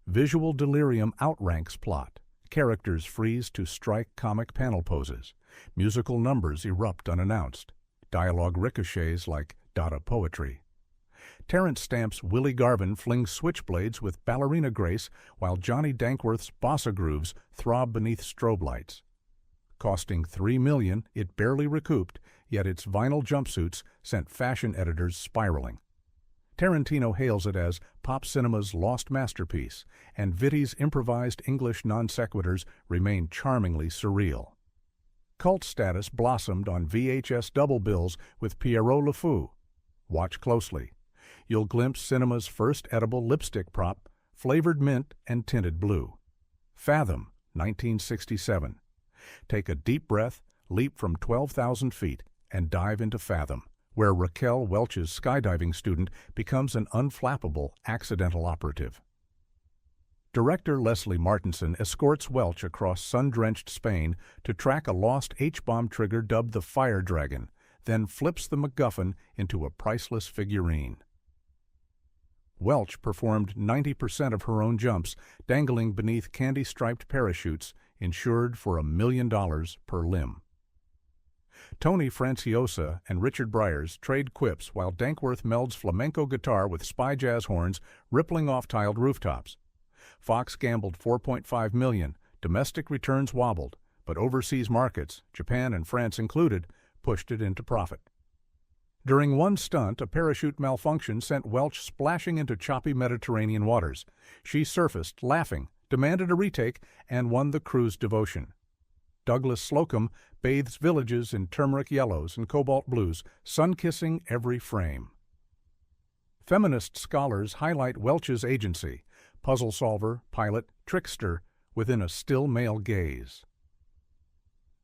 Visual delirium outranks plot. Characters freeze to strike comic panel poses. Musical numbers erupt unannounced. Dialogue ricochets like Dada poetry. Terence Stamp's Willie Garvin flings switchblades with ballerina grace, while Johnny Dankworth's bossa grooves throb beneath strobe lights. Costing $3 million, it barely recouped, yet its vinyl jumpsuits sent fashion editors spiraling. Tarantino hails it as pop cinema's lost masterpiece, and Vitti's improvised English non-sequiturs remain charmingly surreal. Cult status blossomed on VHS double bills with Pierrot Le Fou. Watch closely. You'll glimpse cinema's first edible lipstick prop, flavored mint and tinted blue. Fathom, 1967. Take a deep breath, leap from 12,000 feet, and dive into Fathom, where Raquel Welch's skydiving student becomes an unflappable accidental operative. Director Leslie Martinson escorts Welch across sun-drenched Spain to track a lost H-bomb trigger dubbed the Fire Dragon, then flips the MacGuffin into a priceless figurine. Welch performed 90% of her own jumps, dangling beneath candy-striped parachutes, insured for $1 million per limb. Tony Franciosa and Richard Briers trade quips while Dankworth melds flamenco guitar with spy jazz horns rippling off tiled rooftops. Fox gambled $4.5 million, domestic returns wobbled, but overseas markets, Japan and France included, pushed it into profit. During one stunt, a parachute malfunction sent Welch splashing into choppy Mediterranean waters. She surfaced, laughing, demanded a retake, and won the crew's devotion. Douglas Slocum bathes villages in turmeric yellows and cobalt blues, sun-kissing every frame. Feminist scholars highlight Welch's agency, puzzle solver, pilot, trickster, within a still male gaze.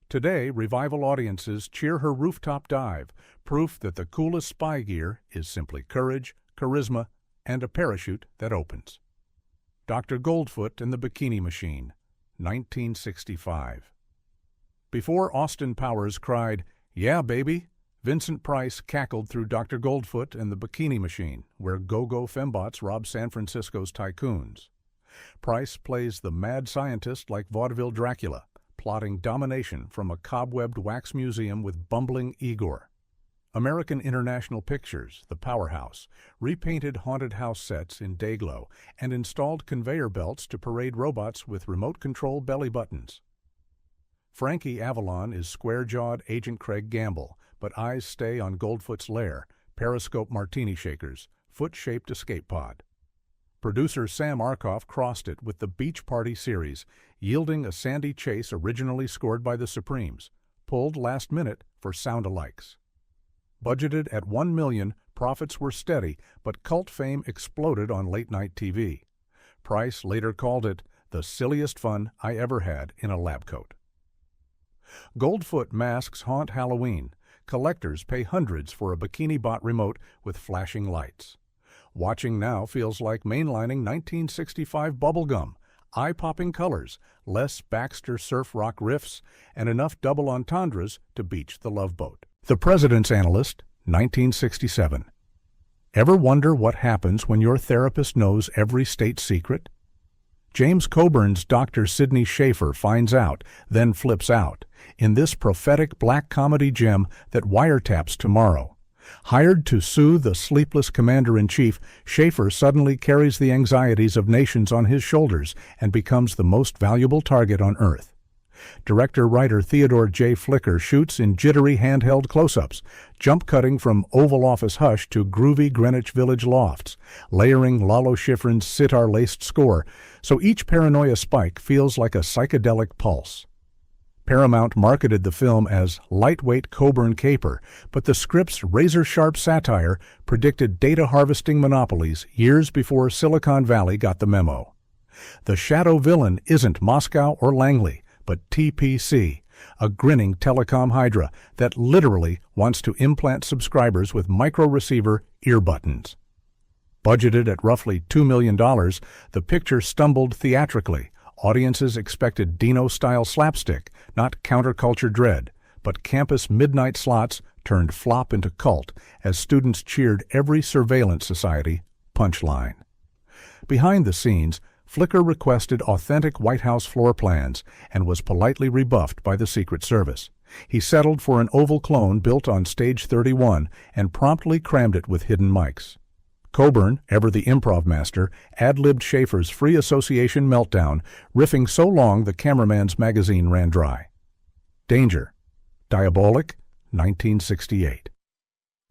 Today, revival audiences cheer her rooftop dive, proof that the coolest spy gear is simply courage, charisma, and a parachute that opens. Dr. Goldfoot and the Bikini Machine, 1965. Before Austin Powers cried, "Yeah, baby," Vincent Price cackled through Dr. Goldfoot and the Bikini Machine, where go-go fembots rob San Francisco's tycoons. Price plays the mad scientist like vaudeville Dracula, plotting domination from a cobwebbed wax museum with bumbling Igor. American International Pictures, the powerhouse, repainted haunted house sets in dayglow and installed conveyor belts to parade robots with remote-control belly buttons. Frankie Avalon is square-jawed Agent Craig Gamble, but eyes stay on Goldfoot's lair, periscope martini shakers, foot-shaped escape pod. Producer Sam Arkoff crossed it with the Beach Party series, yielding a sandy chase originally scored by the Supremes, pulled last minute for sound-alikes. Budgeted at $1 million, profits were steady, but cult fame exploded on late-night TV. Price later called it the silliest fun I ever had in a lab coat. Goldfoot masks haunt Halloween. Collectors pay hundreds for a Bikini Bot remote with flashing lights. Watching now feels like mainlining 1965 bubblegum, eye-popping colors, less Baxter surf rock riffs, and enough double entendres to beach the Love Boat. The President's Analyst, 1967. Ever wonder what happens when your therapist knows every state secret? James Coburn's Dr. Sidney Schaefer finds out, then flips out, in this prophetic black comedy gem that wiretaps tomorrow. Hired to soothe the sleepless commander-in-chief, Schaefer suddenly carries the anxieties of nations on his shoulders and becomes the most valuable target on Earth. Director-writer Theodore J. Flicker shoots in jittery handheld close-ups, jump-cutting from Oval Office hush to groovy Greenwich Village lofts, layering Lalo Schifrin's sitar-laced score, so each paranoia spike feels like a psychedelic pulse. Paramount marketed the film as lightweight Coburn caper, but the script's razor-sharp satire predicted data harvesting monopolies years before Silicon Valley got the memo. The shadow villain isn't Moscow or Langley, but TPC, a grinning telecom hydra that literally wants to implant subscribers with micro-receiver ear buttons. Budgeted at roughly $2 million, the picture stumbled theatrically. Audiences expected Dino-style slapstick, not counterculture dread, but campus midnight slots turned flop into cult as students cheered every surveillance society punchline. Behind the scenes, Flickr requested authentic White House floor plans and was politely rebuffed by the Secret Service. He settled for an oval clone built on Stage 31 and promptly crammed it with hidden mics. Coburn, ever the improv master, ad-libbed Schaefer's free association meltdown, riffing so long the cameraman's magazine ran dry. Danger. Diabolic, 1968.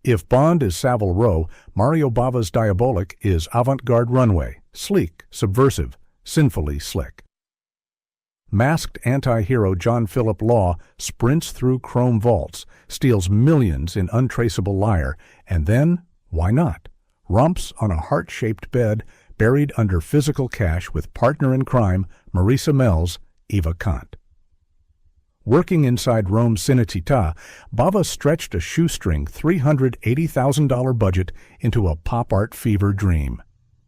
If Bond is Savile Row, Mario Bava's Diabolic is avant-garde runway, sleek, subversive, sinfully slick. Masked anti-hero John Philip Law sprints through chrome vaults, steals millions in untraceable lyre, and then, why not, romps on a heart-shaped bed buried under physical cash with partner in crime Marisa Mel's Eva Kant. Working inside Rome's Cinecittà, Bava stretched a shoestring $380,000 budget into a pop art fever dream.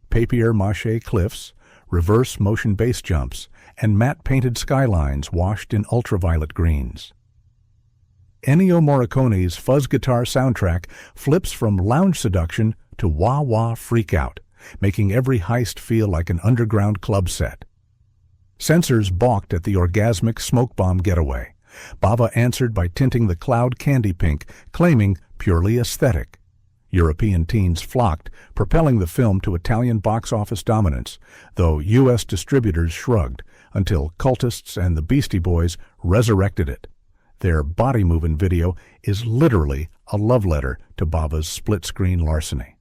Papier-mâché cliffs, reverse motion base jumps, and matte-painted skylines washed in ultraviolet greens. Ennio Morricone's fuzz guitar soundtrack flips from lounge seduction to wah-wah freak-out, making every heist feel like an underground club set. Censors balked at the orgasmic smoke bomb getaway. Bava answered by tinting the cloud candy pink, claiming purely aesthetic. European teens flocked, propelling the film to Italian box office dominance, though U.S. distributors shrugged, until cultists and the Beastie Boys resurrected it. Their Body Movin' video is literally a love letter to Bava's split-screen larceny.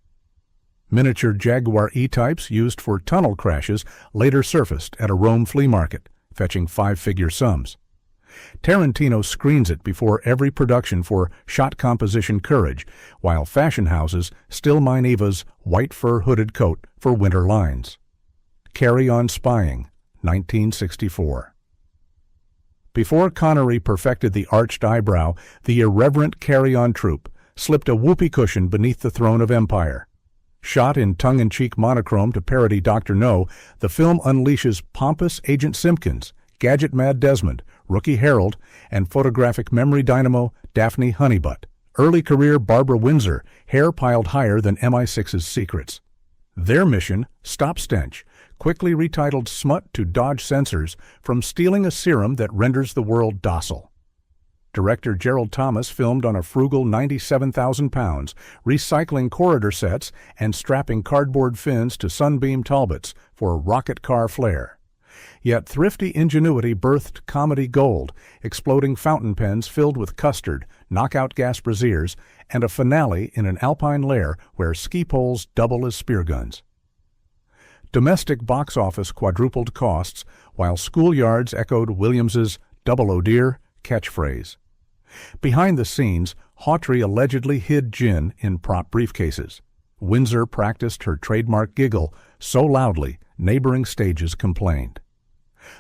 Miniature Jaguar E-types used for tunnel crashes later surfaced at a Rome flea market, fetching five-figure sums. Tarantino screens it before every production for shot composition courage, while fashion houses still mine Eva's white fur hooded coat for winter lines. Carry On Spying, 1964. Before Connery perfected the arched eyebrow, the irreverent Carry On troupe slipped a whoopee cushion beneath the throne of empire. Shot in tongue-in-cheek monochrome to parody Dr. No, the film unleashes pompous Agent Simpkins, gadget-mad Desmond, rookie Harold, and photographic memory dynamo Daphne Honeybutt. Early career Barbara Windsor, hair piled higher than MI6's secrets. Their mission, Stop Stench, quickly retitled smut to dodge censors from stealing a serum that renders the world docile. Director Gerald Thomas filmed on a frugal 97,000 pounds, recycling corridor sets and strapping cardboard fins to Sunbeam Talbots for rocket car flair. Yet thrifty ingenuity birthed comedy gold, exploding fountain pens filled with custard, knockout gas braziers, and a finale in an alpine lair where ski poles double as spear guns. Domestic box office quadrupled costs, while schoolyards echoed Williams's "Double O Dear" catchphrase. Behind the scenes, Hawtrey allegedly hid gin in prop briefcases. Windsor practiced her trademark giggle so loudly neighboring stages complained.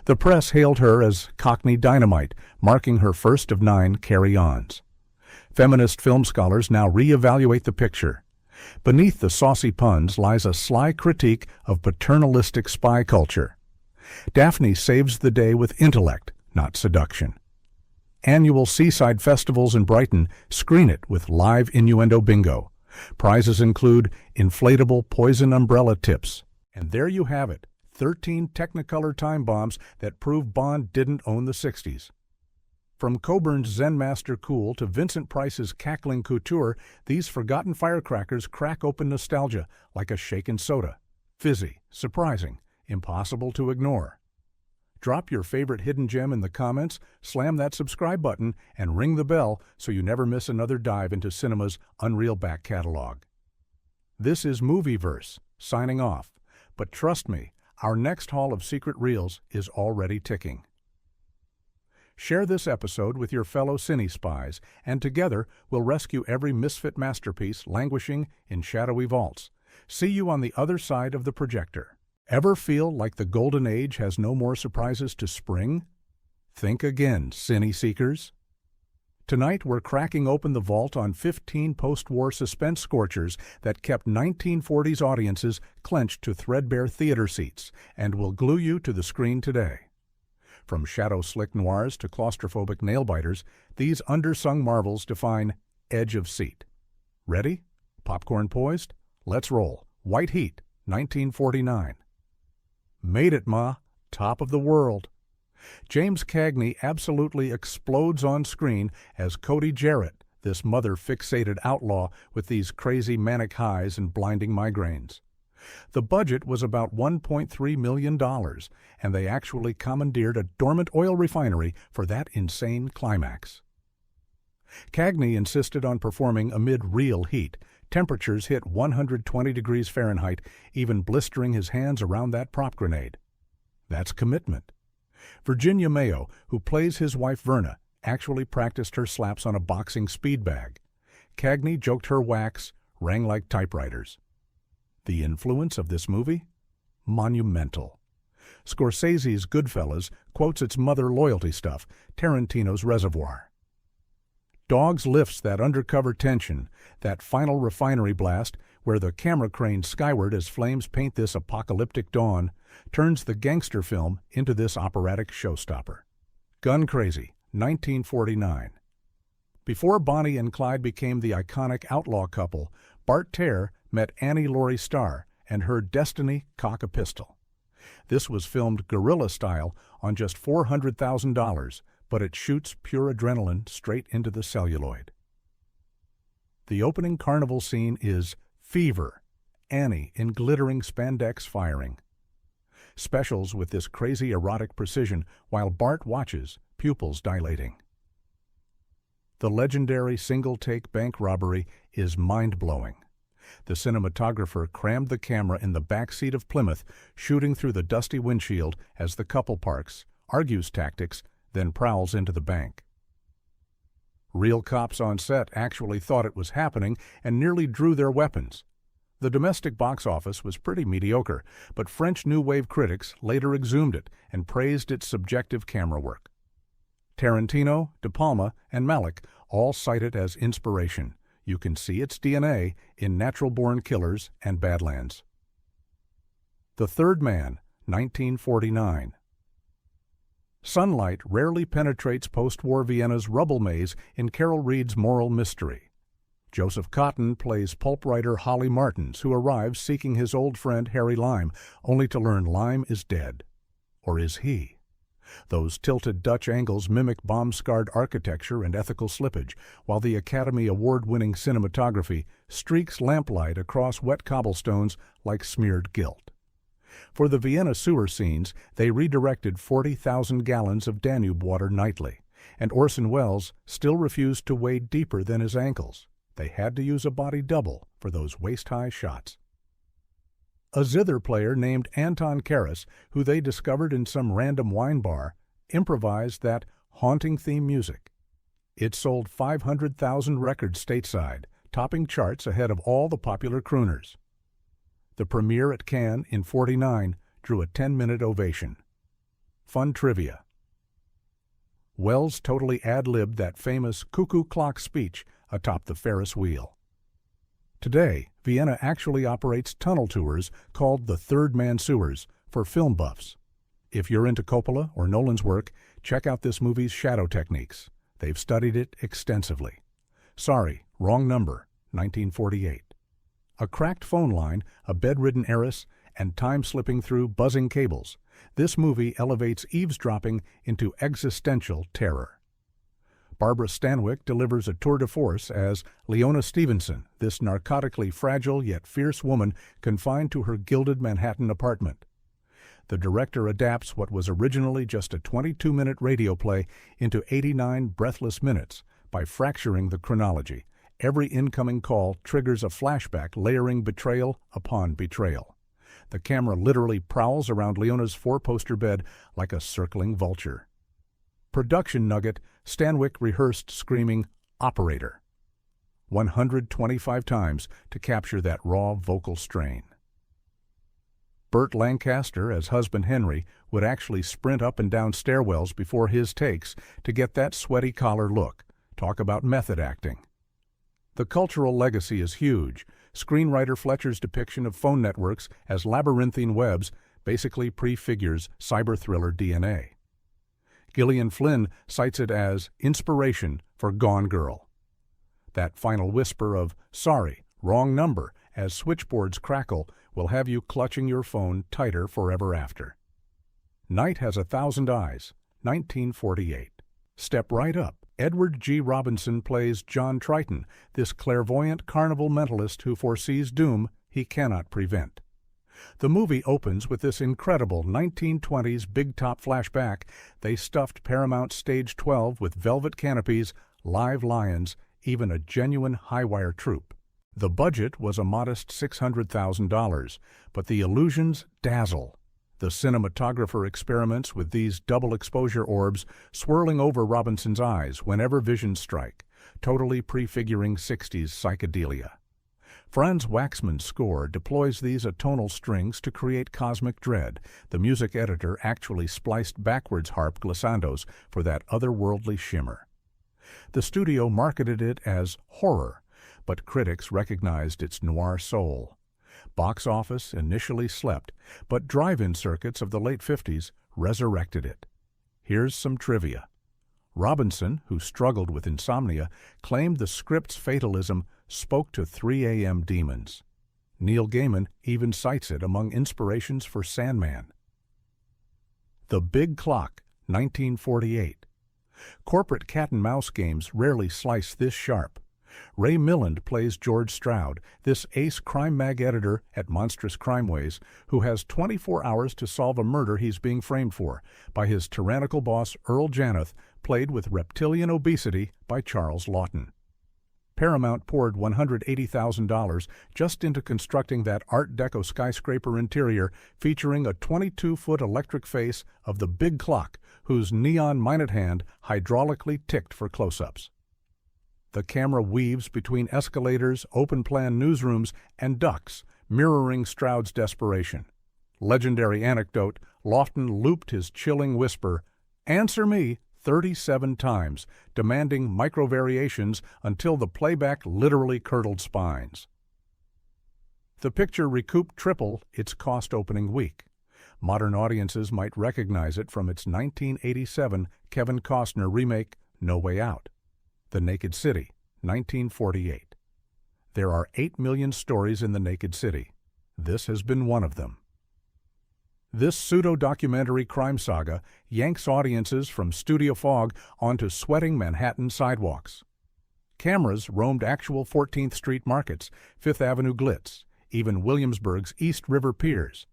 The press hailed her as Cockney Dynamite, marking her first of 9 carry-ons. Feminist film scholars now re-evaluate the picture. Beneath the saucy puns lies a sly critique of paternalistic spy culture. Daphne saves the day with intellect, not seduction. Annual seaside festivals in Brighton screen it with live innuendo bingo. Prizes include inflatable poison umbrella tips. And there you have it, 13 Technicolor time bombs that prove Bond didn't own the 60s. From Coburn's Zen Master Cool to Vincent Price's cackling couture, these forgotten firecrackers crack open nostalgia like a shaken soda. Fizzy, surprising, impossible to ignore. Drop your favorite hidden gem in the comments, slam that subscribe button, and ring the bell so you never miss another dive into cinema's unreal back catalog. This is Movieverse, signing off. But trust me, our next haul of secret reels is already ticking. Share this episode with your fellow cine spies, and together we'll rescue every misfit masterpiece languishing in shadowy vaults. See you on the other side of the projector. Ever feel like the golden age has no more surprises to spring? Think again, cine seekers. Tonight we're cracking open the vault on 15 post-war suspense scorchers that kept 1940s audiences clenched to threadbare theater seats and will glue you to the screen today. From shadow-slick noirs to claustrophobic nail-biters, these undersung marvels define edge of seat. Ready? Popcorn poised? Let's roll. White Heat, 1949. Made it, Ma. Top of the world. James Cagney absolutely explodes on screen as Cody Jarrett, this mother-fixated outlaw with these crazy manic highs and blinding migraines. The budget was about $1.3 million, and they actually commandeered a dormant oil refinery for that insane climax. Cagney insisted on performing amid real heat. Temperatures hit 120 degrees Fahrenheit, even blistering his hands around that prop grenade. That's commitment. Virginia Mayo, who plays his wife Verna, actually practiced her slaps on a boxing speed bag. Cagney joked her whacks rang like typewriters. The influence of this movie? Monumental. Scorsese's Goodfellas quotes its mother loyalty stuff, Tarantino's Reservoir. Dogs lifts that undercover tension, that final refinery blast where the camera cranes skyward as flames paint this apocalyptic dawn, turns the gangster film into this operatic showstopper. Gun Crazy, 1949. Before Bonnie and Clyde became the iconic outlaw couple, Bart Terre met Annie Laurie Starr and heard Destiny cock a pistol. This was filmed guerrilla style on just $400,000, but it shoots pure adrenaline straight into the celluloid. The opening carnival scene is fever, Annie in glittering spandex firing. Specials with this crazy erotic precision while Bart watches, pupils dilating. The legendary single-take bank robbery is mind-blowing. The cinematographer crammed the camera in the back seat of Plymouth, shooting through the dusty windshield as the couple parks, argues tactics, then prowls into the bank. Real cops on set actually thought it was happening and nearly drew their weapons. The domestic box office was pretty mediocre, but French New Wave critics later exhumed it and praised its subjective camera work. Tarantino, De Palma, and Malick all cite it as inspiration. You can see its DNA in Natural Born Killers and Badlands. The Third Man, 1949. Sunlight rarely penetrates post-war Vienna's rubble maze in Carol Reed's Moral Mystery. Joseph Cotten plays pulp writer Holly Martins, who arrives seeking his old friend Harry Lime, only to learn Lime is dead. Or is he? Those tilted Dutch angles mimic bomb-scarred architecture and ethical slippage, while the Academy Award-winning cinematography streaks lamplight across wet cobblestones like smeared gilt. For the Vienna sewer scenes, they redirected 40,000 gallons of Danube water nightly, and Orson Welles still refused to wade deeper than his ankles. They had to use a body double for those waist-high shots. A zither player named Anton Karas, who they discovered in some random wine bar, improvised that haunting theme music. It sold 500,000 records stateside, topping charts ahead of all the popular crooners. The premiere at Cannes in '49 drew a 10-minute ovation. Fun trivia. Welles totally ad-libbed that famous cuckoo clock speech atop the Ferris wheel. Today, Vienna actually operates tunnel tours called the Third Man Sewers for film buffs. If you're into Coppola or Nolan's work, check out this movie's shadow techniques. They've studied it extensively. Sorry, wrong number, 1948. A cracked phone line, a bedridden heiress, and time slipping through buzzing cables. This movie elevates eavesdropping into existential terror. Barbara Stanwyck delivers a tour de force as Leona Stevenson, this narcotically fragile yet fierce woman confined to her gilded Manhattan apartment. The director adapts what was originally just a 22-minute radio play into 89 breathless minutes by fracturing the chronology. Every incoming call triggers a flashback layering betrayal upon betrayal. The camera literally prowls around Leona's four-poster bed like a circling vulture. Production nugget, Stanwyck rehearsed screaming, "Operator," 125 times to capture that raw vocal strain. Burt Lancaster, as husband Henry, would actually sprint up and down stairwells before his takes to get that sweaty collar look. Talk about method acting. The cultural legacy is huge. Screenwriter Fletcher's depiction of phone networks as labyrinthine webs basically prefigures cyber thriller DNA. Gillian Flynn cites it as inspiration for Gone Girl. That final whisper of, "Sorry, wrong number," as switchboards crackle, will have you clutching your phone tighter forever after. Night Has 1,000 Eyes, 1948. Step right up. Edward G. Robinson plays John Triton, this clairvoyant carnival mentalist who foresees doom he cannot prevent. The movie opens with this incredible 1920s big-top flashback. They stuffed Paramount Stage 12 with velvet canopies, live lions, even a genuine high-wire troupe. The budget was a modest $600,000, but the illusions dazzle. The cinematographer experiments with these double-exposure orbs swirling over Robinson's eyes whenever visions strike, totally prefiguring 60s psychedelia. Franz Waxman's score deploys these atonal strings to create cosmic dread. The music editor actually spliced backwards harp glissandos for that otherworldly shimmer. The studio marketed it as horror, but critics recognized its noir soul. Box office initially slept, but drive-in circuits of the late 50s resurrected it. Here's some trivia. Robinson, who struggled with insomnia, claimed the script's fatalism spoke to 3 a.m. demons. Neil Gaiman even cites it among inspirations for Sandman. The Big Clock, 1948. Corporate cat-and-mouse games rarely slice this sharp. Ray Milland plays George Stroud, this ace crime mag editor at Monstrous Crimeways, who has 24 hours to solve a murder he's being framed for by his tyrannical boss Earl Janeth, played with reptilian obesity by Charles Lawton. Paramount poured $180,000 just into constructing that Art Deco skyscraper interior featuring a 22-foot electric face of the Big Clock, whose neon minute hand hydraulically ticked for close-ups. The camera weaves between escalators, open-plan newsrooms, and ducts, mirroring Stroud's desperation. Legendary anecdote, Lofton looped his chilling whisper, "Answer me," 37 times, demanding micro-variations until the playback literally curdled spines. The picture recouped triple its cost opening week. Modern audiences might recognize it from its 1987 Kevin Costner remake, No Way Out. The Naked City, 1948. There are 8 million stories in The Naked City. This has been one of them. This pseudo-documentary crime saga yanks audiences from studio fog onto sweating Manhattan sidewalks. Cameras roamed actual 14th Street markets, Fifth Avenue glitz, even Williamsburg's East River piers.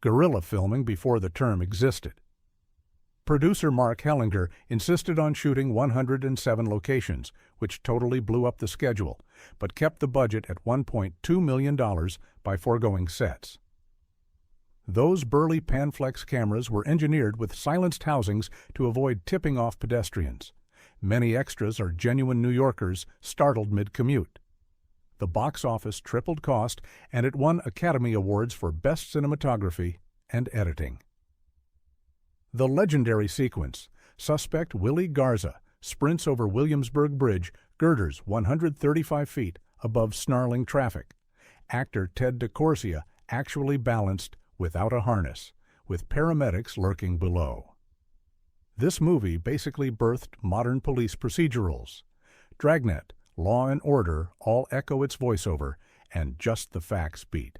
Guerrilla filming before the term existed. Producer Mark Hellinger insisted on shooting 107 locations, which totally blew up the schedule, but kept the budget at $1.2 million by foregoing sets. Those burly Panflex cameras were engineered with silenced housings to avoid tipping off pedestrians. Many extras are genuine New Yorkers startled mid-commute. The box office tripled cost, and it won Academy Awards for Best Cinematography and Editing. The legendary sequence. Suspect Willie Garza sprints over Williamsburg Bridge, girders 135 feet above snarling traffic. Actor Ted DeCorsia actually balanced without a harness, with paramedics lurking below. This movie basically birthed modern police procedurals. Dragnet, Law and Order all echo its voiceover, and just the facts beat.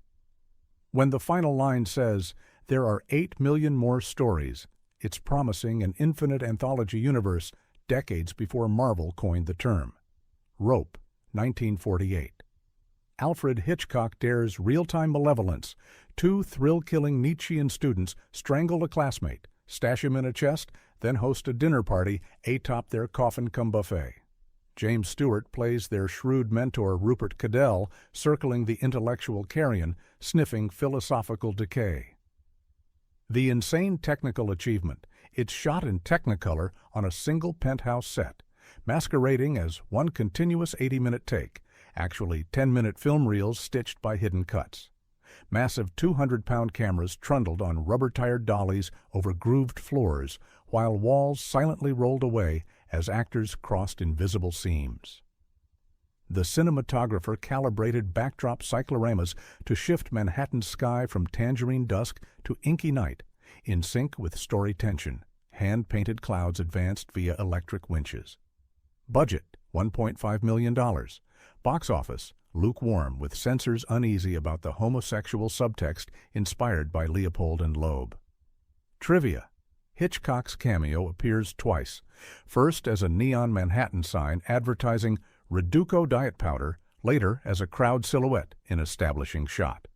When the final line says, "There are 8 million more stories," it's promising an infinite anthology universe decades before Marvel coined the term. Rope, 1948. Alfred Hitchcock dares real-time malevolence. 2 thrill-killing Nietzschean students strangle a classmate, stash him in a chest, then host a dinner party atop their coffin-cum buffet. James Stewart plays their shrewd mentor Rupert Cadell, circling the intellectual carrion, sniffing philosophical decay. The insane technical achievement. It's shot in Technicolor on a single penthouse set, masquerading as one continuous 80-minute take, actually 10-minute film reels stitched by hidden cuts. Massive 200-pound cameras trundled on rubber-tired dollies over grooved floors, while walls silently rolled away as actors crossed invisible seams. The cinematographer calibrated backdrop cycloramas to shift Manhattan's sky from tangerine dusk to inky night, in sync with story tension. Hand-painted clouds advanced via electric winches. Budget, $1.5 million. Box office, lukewarm, with censors uneasy about the homosexual subtext inspired by Leopold and Loeb. Trivia: Hitchcock's cameo appears twice, first as a neon Manhattan sign advertising Reduco diet powder, later as a crowd silhouette in establishing shot.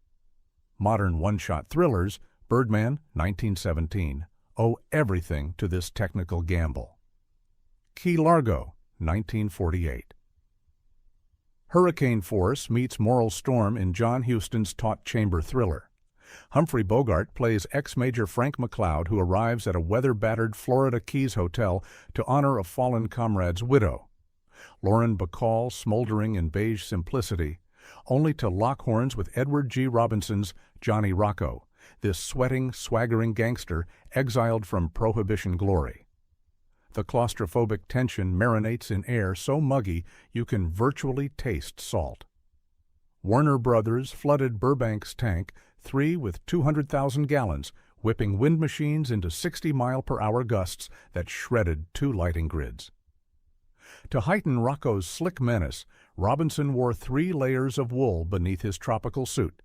Modern one-shot thrillers, Birdman, 1917, owe everything to this technical gamble. Key Largo, 1948. Hurricane force meets moral storm in John Huston's taut chamber thriller. Humphrey Bogart plays ex-Major Frank McCloud, who arrives at a weather-battered Florida Keys hotel to honor a fallen comrade's widow. Lauren Bacall smoldering in beige simplicity, only to lock horns with Edward G. Robinson's Johnny Rocco, this sweating, swaggering gangster exiled from Prohibition glory. The claustrophobic tension marinates in air so muggy you can virtually taste salt. Warner Brothers flooded Burbank's tank, 3 with 200,000 gallons, whipping wind machines into 60-mile-per-hour gusts that shredded 2 lighting grids. To heighten Rocco's slick menace, Robinson wore 3 layers of wool beneath his tropical suit.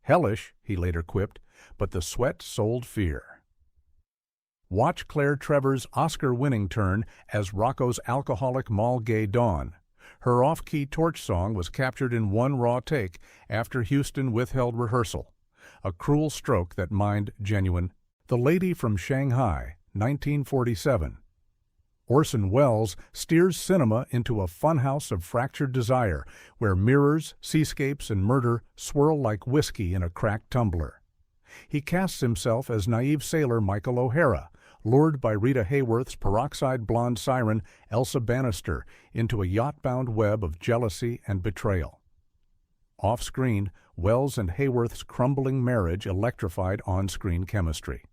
Hellish, he later quipped, but the sweat sold fear. Watch Claire Trevor's Oscar-winning turn as Rocco's alcoholic mall gay dawn. Her off-key torch song was captured in one raw take after Huston withheld rehearsal. A cruel stroke that mined genuine. The Lady from Shanghai, 1947. Orson Welles steers cinema into a funhouse of fractured desire, where mirrors, seascapes, and murder swirl like whiskey in a cracked tumbler. He casts himself as naive sailor Michael O'Hara, lured by Rita Hayworth's peroxide blonde siren Elsa Bannister into a yacht-bound web of jealousy and betrayal. Off-screen, Welles and Hayworth's crumbling marriage electrified on-screen chemistry.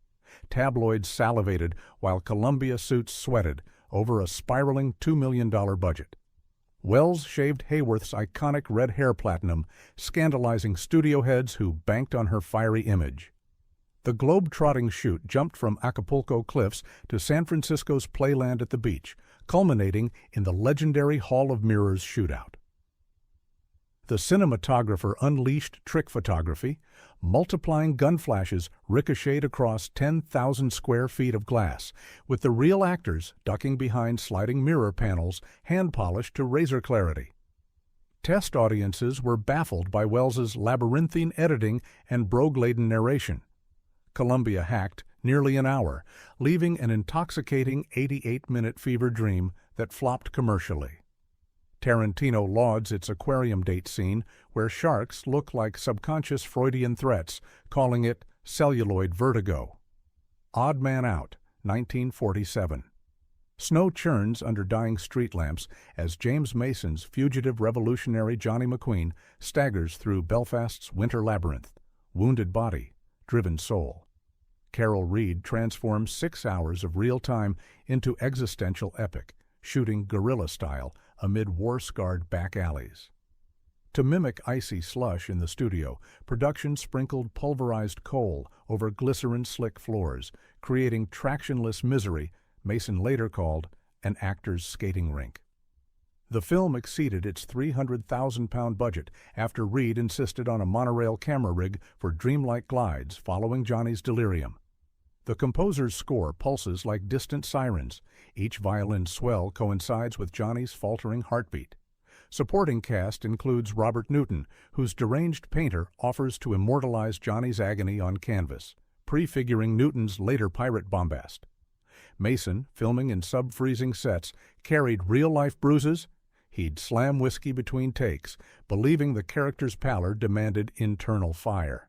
Tabloids salivated while Columbia suits sweated over a spiraling $2 million budget. Welles shaved Hayworth's iconic red hair platinum, scandalizing studio heads who banked on her fiery image. The globe-trotting shoot jumped from Acapulco cliffs to San Francisco's playland at the beach, culminating in the legendary Hall of Mirrors shootout. The cinematographer unleashed trick photography. Multiplying gun flashes ricocheted across 10,000 square feet of glass, with the real actors ducking behind sliding mirror panels hand-polished to razor clarity. Test audiences were baffled by Welles's labyrinthine editing and brogue-laden narration. Columbia hacked nearly an hour, leaving an intoxicating 88-minute fever dream that flopped commercially. Tarantino lauds its aquarium date scene, where sharks look like subconscious Freudian threats, calling it celluloid vertigo. Odd Man Out, 1947. Snow churns under dying street lamps as James Mason's fugitive revolutionary Johnny McQueen staggers through Belfast's winter labyrinth. Wounded body, driven soul. Carol Reed transforms 6 hours of real time into existential epic, shooting guerrilla style amid war-scarred back alleys. To mimic icy slush in the studio, production sprinkled pulverized coal over glycerin-slick floors, creating tractionless misery Mason later called an actor's skating rink. The film exceeded its 300,000-pound budget after Reed insisted on a monorail camera rig for dreamlike glides following Johnny's delirium. The composer's score pulses like distant sirens. Each violin swell coincides with Johnny's faltering heartbeat. Supporting cast includes Robert Newton, whose deranged painter offers to immortalize Johnny's agony on canvas, prefiguring Newton's later pirate bombast. Mason, filming in sub-freezing sets, carried real-life bruises. He'd slam whiskey between takes, believing the character's pallor demanded internal fire.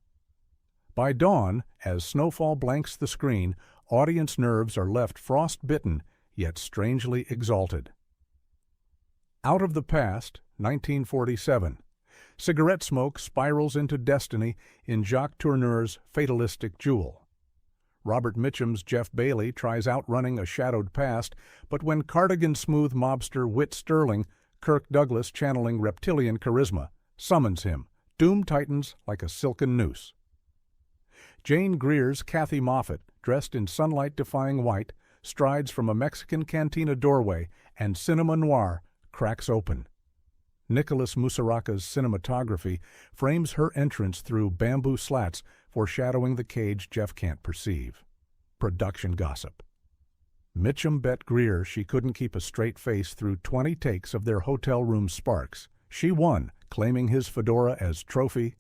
By dawn, as snowfall blanks the screen, audience nerves are left frost-bitten, yet strangely exalted. Out of the Past, 1947. Cigarette smoke spirals into destiny in Jacques Tourneur's fatalistic Jewel. Robert Mitchum's Jeff Bailey tries outrunning a shadowed past, but when cardigan-smooth mobster Whit Sterling, Kirk Douglas channeling reptilian charisma, summons him, doom tightens like a silken noose. Jane Greer's Kathy Moffat, dressed in sunlight-defying white, strides from a Mexican cantina doorway, and cinema noir cracks open. Nicholas Musaraka's cinematography frames her entrance through bamboo slats, foreshadowing the cage Jeff can't perceive. Production gossip. Mitchum bet Greer she couldn't keep a straight face through 20 takes of their hotel room sparks. She won, claiming his fedora as trophy.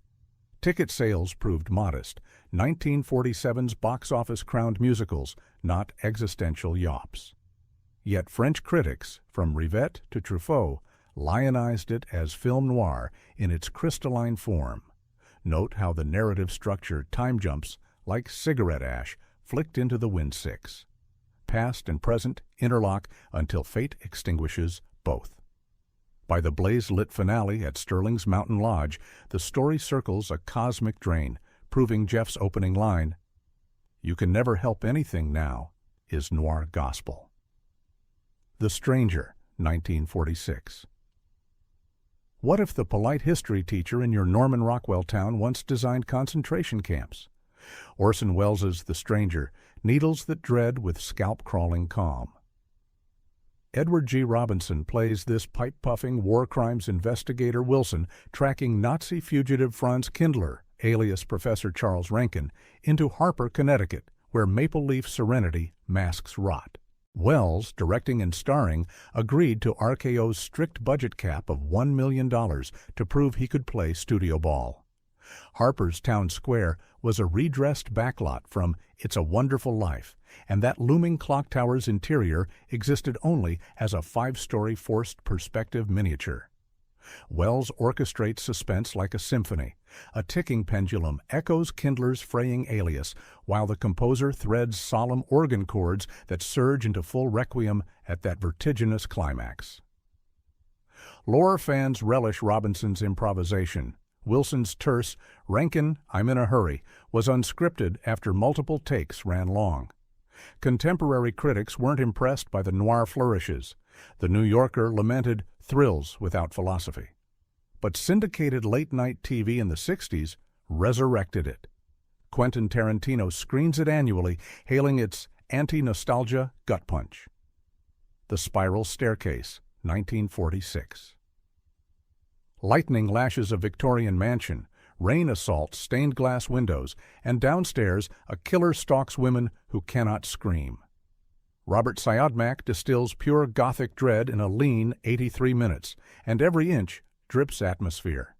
Ticket sales proved modest. 1947's box office crowned musicals, not existential yops. Yet French critics, from Rivette to Truffaut, lionized it as film noir in its crystalline form. Note how the narrative structure time jumps like cigarette ash flicked into the wind six. Past and present interlock until fate extinguishes both. By the blaze-lit finale at Sterling's Mountain Lodge, the story circles a cosmic drain, proving Jeff's opening line, "You can never help anything now," is noir gospel. The Stranger, 1946. What if the polite history teacher in your Norman Rockwell town once designed concentration camps? Orson Welles' The Stranger needles that dread with scalp-crawling calm. Edward G. Robinson plays this pipe-puffing war crimes investigator Wilson, tracking Nazi fugitive Franz Kindler, alias Professor Charles Rankin, into Harper, Connecticut, where maple leaf serenity masks rot. Wells, directing and starring, agreed to RKO's strict budget cap of $1 million to prove he could play studio ball. Harper's Town Square was a redressed backlot from It's a Wonderful Life, and that looming clock tower's interior existed only as a 5-story forced perspective miniature. Wells orchestrates suspense like a symphony. A ticking pendulum echoes Kindler's fraying alias, while the composer threads solemn organ chords that surge into full requiem at that vertiginous climax. Lore fans relish Robinson's improvisation. Wilson's terse, "Rankin, I'm in a hurry," was unscripted after multiple takes ran long. Contemporary critics weren't impressed by the noir flourishes. The New Yorker lamented thrills without philosophy. But syndicated late-night TV in the 60s resurrected it. Quentin Tarantino screens it annually, hailing its anti-nostalgia gut punch. The Spiral Staircase, 1946. Lightning lashes a Victorian mansion, rain assaults stained glass windows, and downstairs a killer stalks women who cannot scream. Robert Siodmak distills pure Gothic dread in a lean 83 minutes, and every inch drips atmosphere.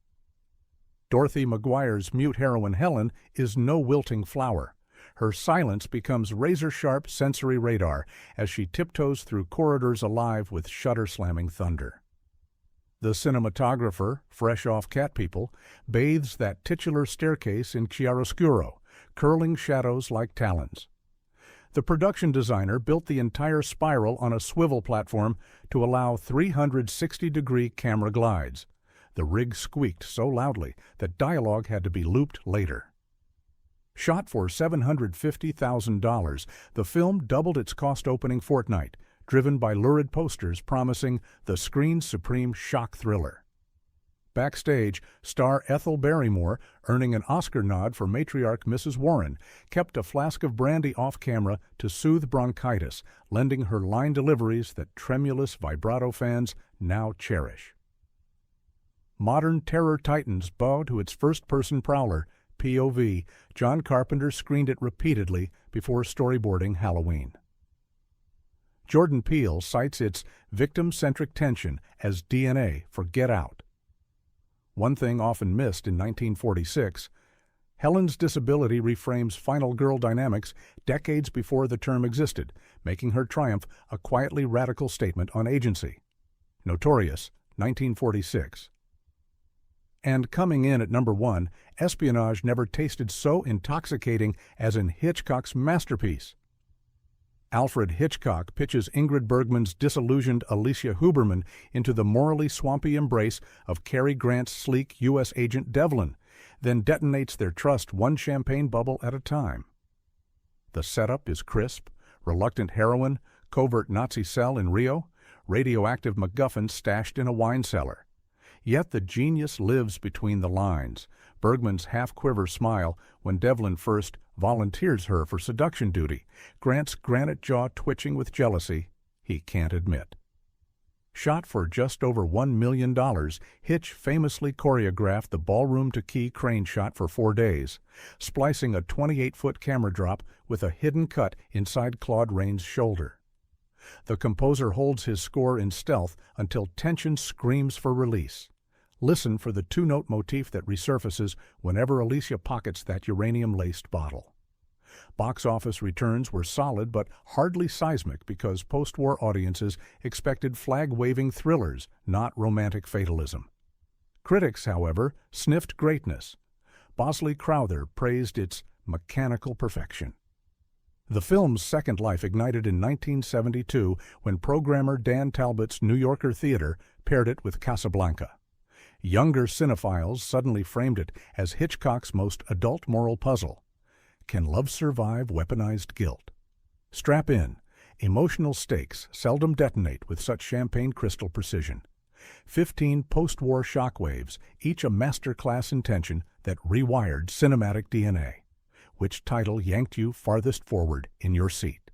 Dorothy Maguire's mute heroine Helen is no wilting flower. Her silence becomes razor-sharp sensory radar as she tiptoes through corridors alive with shutter-slamming thunder. The cinematographer, fresh off Cat People, bathes that titular staircase in chiaroscuro, curling shadows like talons. The production designer built the entire spiral on a swivel platform to allow 360-degree camera glides. The rig squeaked so loudly that dialogue had to be looped later. Shot for $750,000, the film doubled its cost opening fortnight, driven by lurid posters promising the screen's supreme shock thriller. Backstage, star Ethel Barrymore, earning an Oscar nod for matriarch Mrs. Warren, kept a flask of brandy off-camera to soothe bronchitis, lending her line deliveries that tremulous vibrato fans now cherish. Modern terror titans bow to its first-person prowler, POV. John Carpenter screened it repeatedly before storyboarding Halloween. Jordan Peele cites its victim-centric tension as DNA for Get Out. One thing often missed in 1946, Helen's disability reframes final girl dynamics decades before the term existed, making her triumph a quietly radical statement on agency. Notorious, 1946. And coming in at number 1, espionage never tasted so intoxicating as in Hitchcock's masterpiece. Alfred Hitchcock pitches Ingrid Bergman's disillusioned Alicia Huberman into the morally swampy embrace of Cary Grant's sleek U.S. agent Devlin, then detonates their trust one champagne bubble at a time. The setup is crisp: reluctant heroine, covert Nazi cell in Rio, radioactive MacGuffin stashed in a wine cellar. Yet the genius lives between the lines. Bergman's half-quiver smile when Devlin first volunteers her for seduction duty, Grant's granite jaw twitching with jealousy he can't admit. Shot for just over $1 million, Hitch famously choreographed the ballroom-to-key crane shot for 4 days, splicing a 28-foot camera drop with a hidden cut inside Claude Rains' shoulder. The composer holds his score in stealth until tension screams for release. Listen for the two-note motif that resurfaces whenever Alicia pockets that uranium-laced bottle. Box office returns were solid but hardly seismic because post-war audiences expected flag-waving thrillers, not romantic fatalism. Critics, however, sniffed greatness. Bosley Crowther praised its mechanical perfection. The film's second life ignited in 1972 when programmer Dan Talbot's New Yorker Theater paired it with Casablanca. Younger cinephiles suddenly framed it as Hitchcock's most adult moral puzzle. Can love survive weaponized guilt? Strap in. Emotional stakes seldom detonate with such champagne crystal precision. 15 post-war shockwaves, each a masterclass in tension that rewired cinematic DNA. Which title yanked you farthest forward in your seat?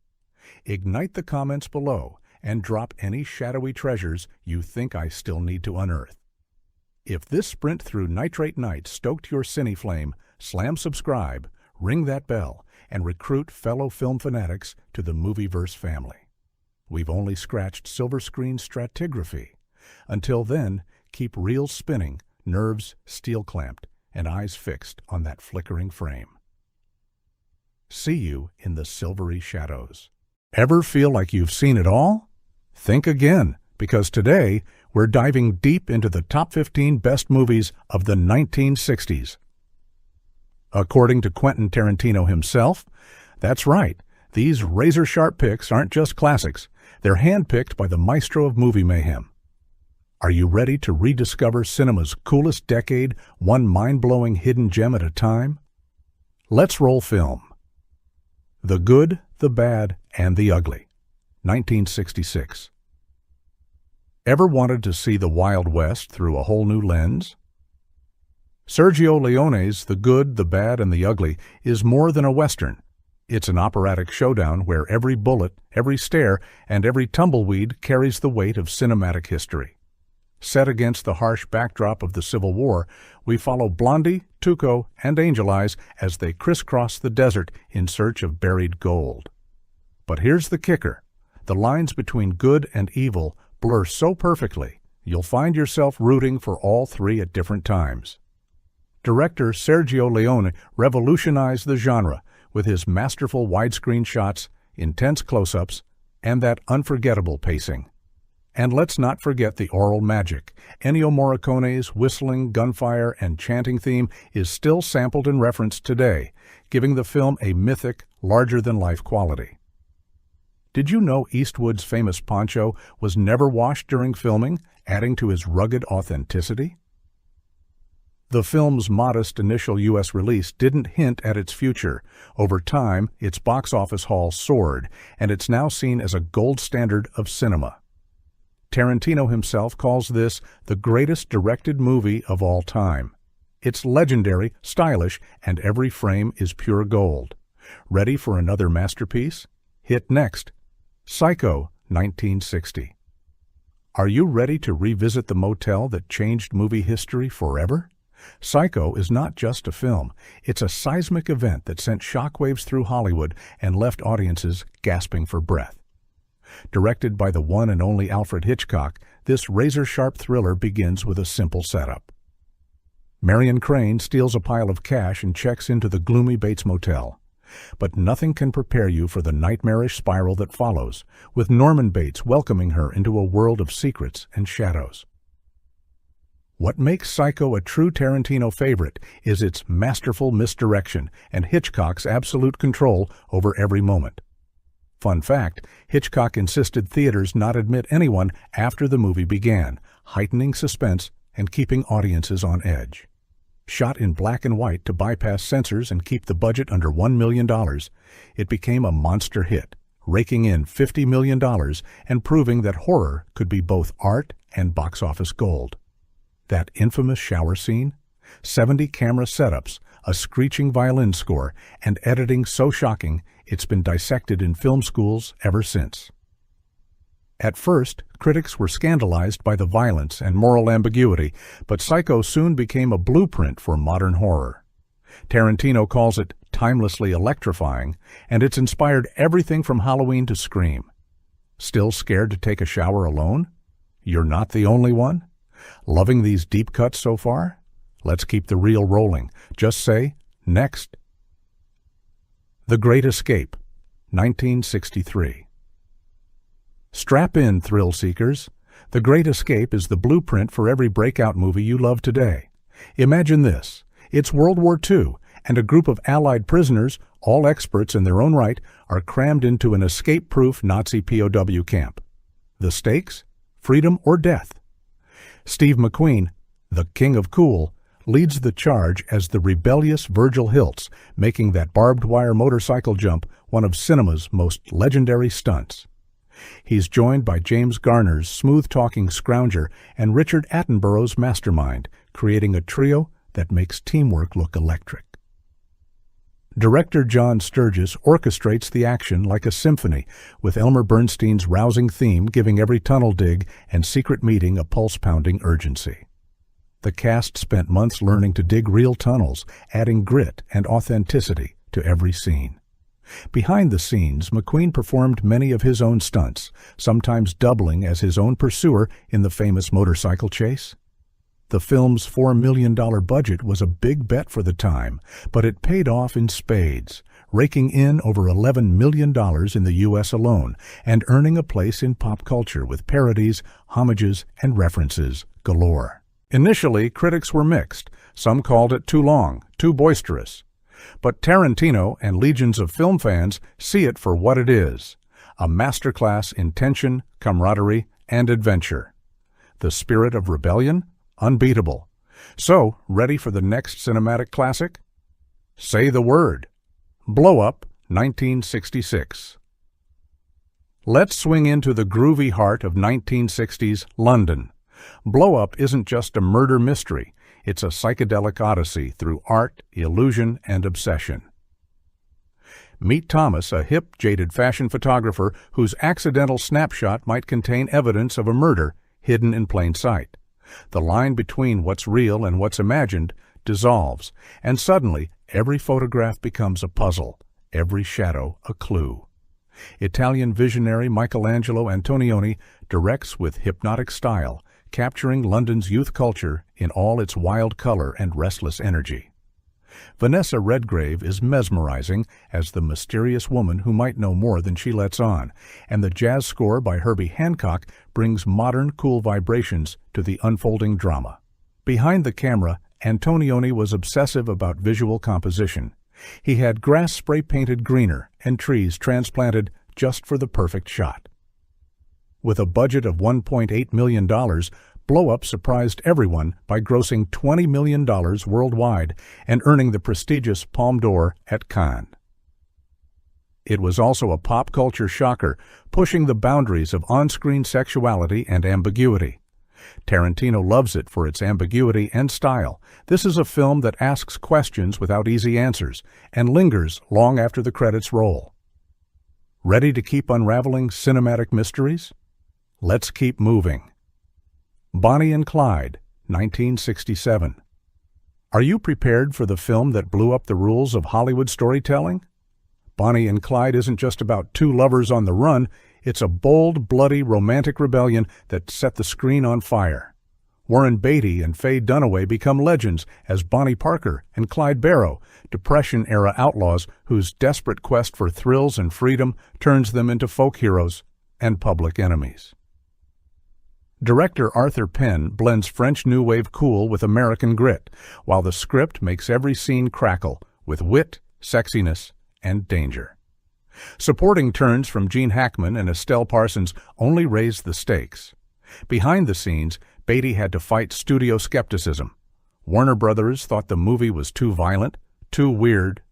Ignite the comments below and drop any shadowy treasures you think I still need to unearth. If this sprint through nitrate night stoked your cine flame, slam subscribe, ring that bell, and recruit fellow film fanatics to the Movieverse family. We've only scratched silver screen stratigraphy. Until then, keep reels spinning, nerves steel-clamped, and eyes fixed on that flickering frame. See you in the silvery shadows. Ever feel like you've seen it all? Think again, because today we're diving deep into the top 15 best movies of the 1960s. According to Quentin Tarantino himself, that's right, these razor-sharp picks aren't just classics, they're handpicked by the maestro of movie mayhem. Are you ready to rediscover cinema's coolest decade, one mind-blowing hidden gem at a time? Let's roll film. The Good, the Bad, and the Ugly, 1966. Ever wanted to see the Wild West through a whole new lens? Sergio Leone's The Good, the Bad, and the Ugly is more than a Western. It's an operatic showdown where every bullet, every stare, and every tumbleweed carries the weight of cinematic history. Set against the harsh backdrop of the Civil War, we follow Blondie, Tuco, and Angel Eyes as they crisscross the desert in search of buried gold. But here's the kicker. The lines between good and evil blur so perfectly, you'll find yourself rooting for all three at different times. Director Sergio Leone revolutionized the genre with his masterful widescreen shots, intense close-ups, and that unforgettable pacing. And let's not forget the oral magic. Ennio Morricone's whistling, gunfire, and chanting theme is still sampled and referenced today, giving the film a mythic, larger-than-life quality. Did you know Eastwood's famous poncho was never washed during filming, adding to his rugged authenticity? The film's modest initial U.S. release didn't hint at its future. Over time, its box office haul soared, and it's now seen as a gold standard of cinema. Tarantino himself calls this the greatest directed movie of all time. It's legendary, stylish, and every frame is pure gold. Ready for another masterpiece? Hit next. Psycho, 1960. Are you ready to revisit the motel that changed movie history forever? Psycho is not just a film. It's a seismic event that sent shockwaves through Hollywood and left audiences gasping for breath. Directed by the one and only Alfred Hitchcock, this razor-sharp thriller begins with a simple setup. Marion Crane steals a pile of cash and checks into the gloomy Bates Motel. But nothing can prepare you for the nightmarish spiral that follows, with Norman Bates welcoming her into a world of secrets and shadows. What makes Psycho a true Tarantino favorite is its masterful misdirection and Hitchcock's absolute control over every moment. Fun fact, Hitchcock insisted theaters not admit anyone after the movie began, heightening suspense and keeping audiences on edge. Shot in black and white to bypass censors and keep the budget under $1 million, it became a monster hit, raking in $50 million and proving that horror could be both art and box office gold. That infamous shower scene? 70 camera setups, a screeching violin score, and editing so shocking it's been dissected in film schools ever since. At first, critics were scandalized by the violence and moral ambiguity, but Psycho soon became a blueprint for modern horror. Tarantino calls it timelessly electrifying, and it's inspired everything from Halloween to Scream. Still scared to take a shower alone? You're not the only one? Loving these deep cuts so far? Let's keep the reel rolling. Just say, next. The Great Escape, 1963. Strap in, thrill seekers. The Great Escape is the blueprint for every breakout movie you love today. Imagine this. It's World War II, and a group of Allied prisoners, all experts in their own right, are crammed into an escape-proof Nazi POW camp. The stakes? Freedom or death? Steve McQueen, the King of Cool, leads the charge as the rebellious Virgil Hilts, making that barbed wire motorcycle jump one of cinema's most legendary stunts. He's joined by James Garner's smooth-talking scrounger and Richard Attenborough's mastermind, creating a trio that makes teamwork look electric. Director John Sturges orchestrates the action like a symphony, with Elmer Bernstein's rousing theme giving every tunnel dig and secret meeting a pulse-pounding urgency. The cast spent months learning to dig real tunnels, adding grit and authenticity to every scene. Behind the scenes, McQueen performed many of his own stunts, sometimes doubling as his own pursuer in the famous motorcycle chase. The film's $4 million budget was a big bet for the time, but it paid off in spades, raking in over $11 million in the U.S. alone and earning a place in pop culture with parodies, homages, and references galore. Initially, critics were mixed. Some called it too long, too boisterous. But Tarantino and legions of film fans see it for what it is, a masterclass in tension, camaraderie, and adventure. The spirit of rebellion? Unbeatable. So, ready for the next cinematic classic? Say the word. Blow Up, 1966. Let's swing into the groovy heart of 1960s London. Blow Up isn't just a murder mystery, it's a psychedelic odyssey through art, illusion, and obsession. Meet Thomas, a hip, jaded fashion photographer whose accidental snapshot might contain evidence of a murder hidden in plain sight. The line between what's real and what's imagined dissolves, and suddenly every photograph becomes a puzzle, every shadow a clue. Italian visionary Michelangelo Antonioni directs with hypnotic style, capturing London's youth culture in all its wild color and restless energy. Vanessa Redgrave is mesmerizing as the mysterious woman who might know more than she lets on, and the jazz score by Herbie Hancock brings modern, cool vibrations to the unfolding drama. Behind the camera, Antonioni was obsessive about visual composition. He had grass spray-painted greener and trees transplanted just for the perfect shot. With a budget of $1.8 million, Blow Up surprised everyone by grossing $20 million worldwide and earning the prestigious Palme d'Or at Cannes. It was also a pop culture shocker, pushing the boundaries of on-screen sexuality and ambiguity. Tarantino loves it for its ambiguity and style. This is a film that asks questions without easy answers and lingers long after the credits roll. Ready to keep unraveling cinematic mysteries? Let's keep moving. Bonnie and Clyde, 1967. Are you prepared for the film that blew up the rules of Hollywood storytelling? Bonnie and Clyde isn't just about two lovers on the run, it's a bold, bloody, romantic rebellion that set the screen on fire. Warren Beatty and Faye Dunaway become legends as Bonnie Parker and Clyde Barrow, Depression-era outlaws whose desperate quest for thrills and freedom turns them into folk heroes and public enemies. Director Arthur Penn blends French New Wave cool with American grit, while the script makes every scene crackle with wit, sexiness, and danger. Supporting turns from Gene Hackman and Estelle Parsons only raised the stakes. Behind the scenes, Beatty had to fight studio skepticism. Warner Brothers thought the movie was too violent, too weird.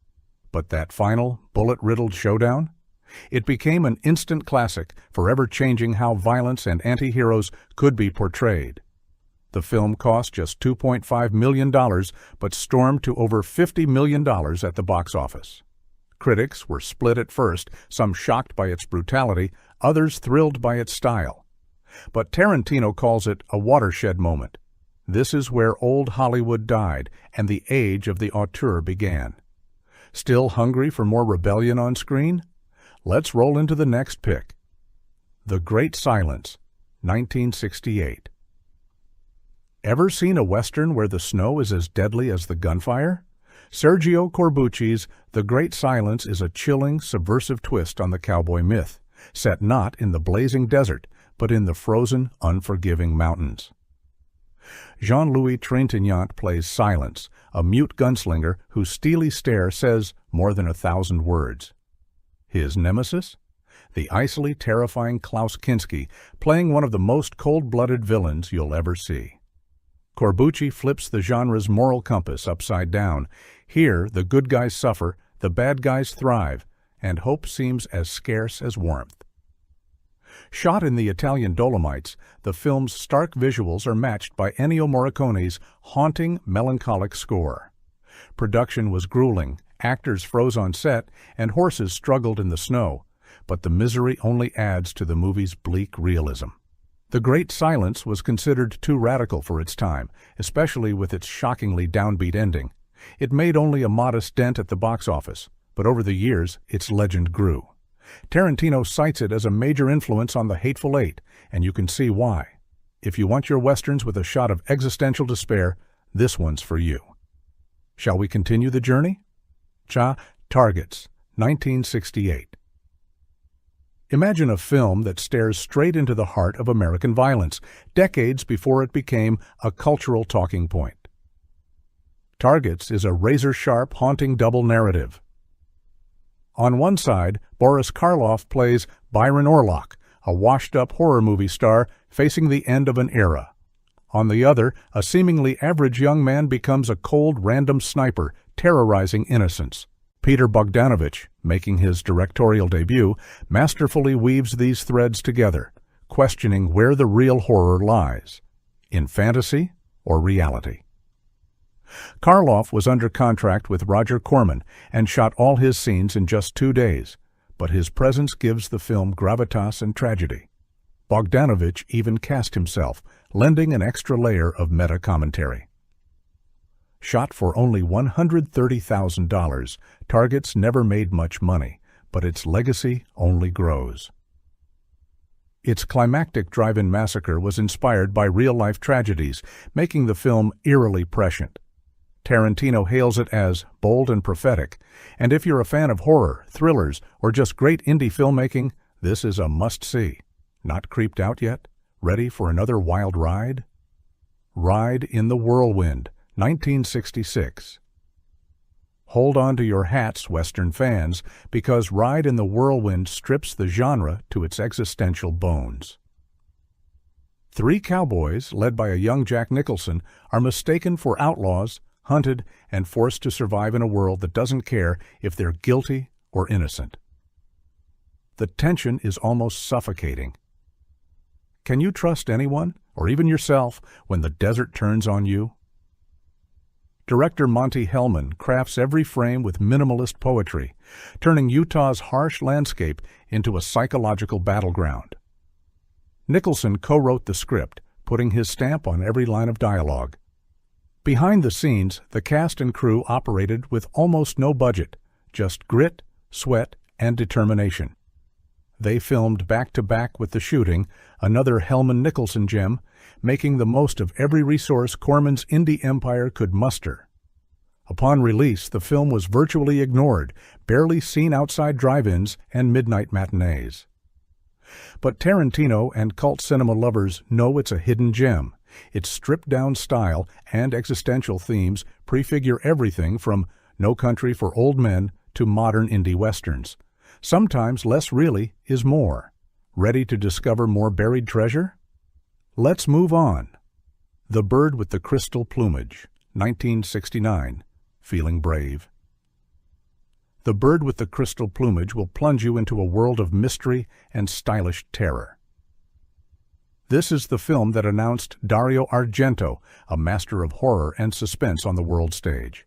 But that final, bullet-riddled showdown? It became an instant classic, forever changing how violence and anti-heroes could be portrayed. The film cost just $2.5 million, but stormed to over $50 million at the box office. Critics were split at first, some shocked by its brutality, others thrilled by its style. But Tarantino calls it a watershed moment. This is where old Hollywood died and the age of the auteur began. Still hungry for more rebellion on screen? Let's roll into the next pick. The Great Silence, 1968. Ever seen a Western where the snow is as deadly as the gunfire? Sergio Corbucci's The Great Silence is a chilling, subversive twist on the cowboy myth, set not in the blazing desert, but in the frozen, unforgiving mountains. Jean-Louis Trintignant plays Silence, a mute gunslinger whose steely stare says more than 1,000 words. His nemesis? The icily terrifying Klaus Kinski, playing one of the most cold-blooded villains you'll ever see. Corbucci flips the genre's moral compass upside down. Here, the good guys suffer, the bad guys thrive, and hope seems as scarce as warmth. Shot in the Italian Dolomites, the film's stark visuals are matched by Ennio Morricone's haunting, melancholic score. Production was grueling, actors froze on set, and horses struggled in the snow, but the misery only adds to the movie's bleak realism. The Great Silence was considered too radical for its time, especially with its shockingly downbeat ending. It made only a modest dent at the box office, but over the years, its legend grew. Tarantino cites it as a major influence on The Hateful Eight, and you can see why. If you want your westerns with a shot of existential despair, this one's for you. Shall we continue the journey? Targets, 1968. Imagine a film that stares straight into the heart of American violence, decades before it became a cultural talking point. Targets is a razor-sharp, haunting double narrative. On one side, Boris Karloff plays Byron Orlock, a washed-up horror movie star facing the end of an era. On the other, a seemingly average young man becomes a cold, random sniper, terrorizing innocents. Peter Bogdanovich, making his directorial debut, masterfully weaves these threads together, questioning where the real horror lies, in fantasy or reality. Karloff was under contract with Roger Corman and shot all his scenes in just 2 days, but his presence gives the film gravitas and tragedy. Bogdanovich even cast himself, lending an extra layer of meta-commentary. Shot for only $130,000, Targets never made much money, but its legacy only grows. Its climactic drive-in massacre was inspired by real-life tragedies, making the film eerily prescient. Tarantino hails it as bold and prophetic, and if you're a fan of horror, thrillers, or just great indie filmmaking, this is a must-see. Not creeped out yet? Ready for another wild ride? Ride in the Whirlwind, 1966. Hold on to your hats, Western fans, because Ride in the Whirlwind strips the genre to its existential bones. 3 cowboys, led by a young Jack Nicholson, are mistaken for outlaws, hunted, and forced to survive in a world that doesn't care if they're guilty or innocent. The tension is almost suffocating. Can you trust anyone, or even yourself, when the desert turns on you? Director Monty Hellman crafts every frame with minimalist poetry, turning Utah's harsh landscape into a psychological battleground. Nicholson co-wrote the script, putting his stamp on every line of dialogue. Behind the scenes, the cast and crew operated with almost no budget, just grit, sweat, and determination. They filmed back-to-back with the shooting, another Hellman-Nicholson gem, making the most of every resource Corman's indie empire could muster. Upon release, the film was virtually ignored, barely seen outside drive-ins and midnight matinees. But Tarantino and cult cinema lovers know it's a hidden gem. Its stripped-down style and existential themes prefigure everything from No Country for Old Men to modern indie westerns. Sometimes less really is more. Ready to discover more buried treasure? Let's move on. The Bird with the Crystal Plumage, 1969. Feeling brave? The Bird with the Crystal Plumage will plunge you into a world of mystery and stylish terror. This is the film that announced Dario Argento, a master of horror and suspense on the world stage.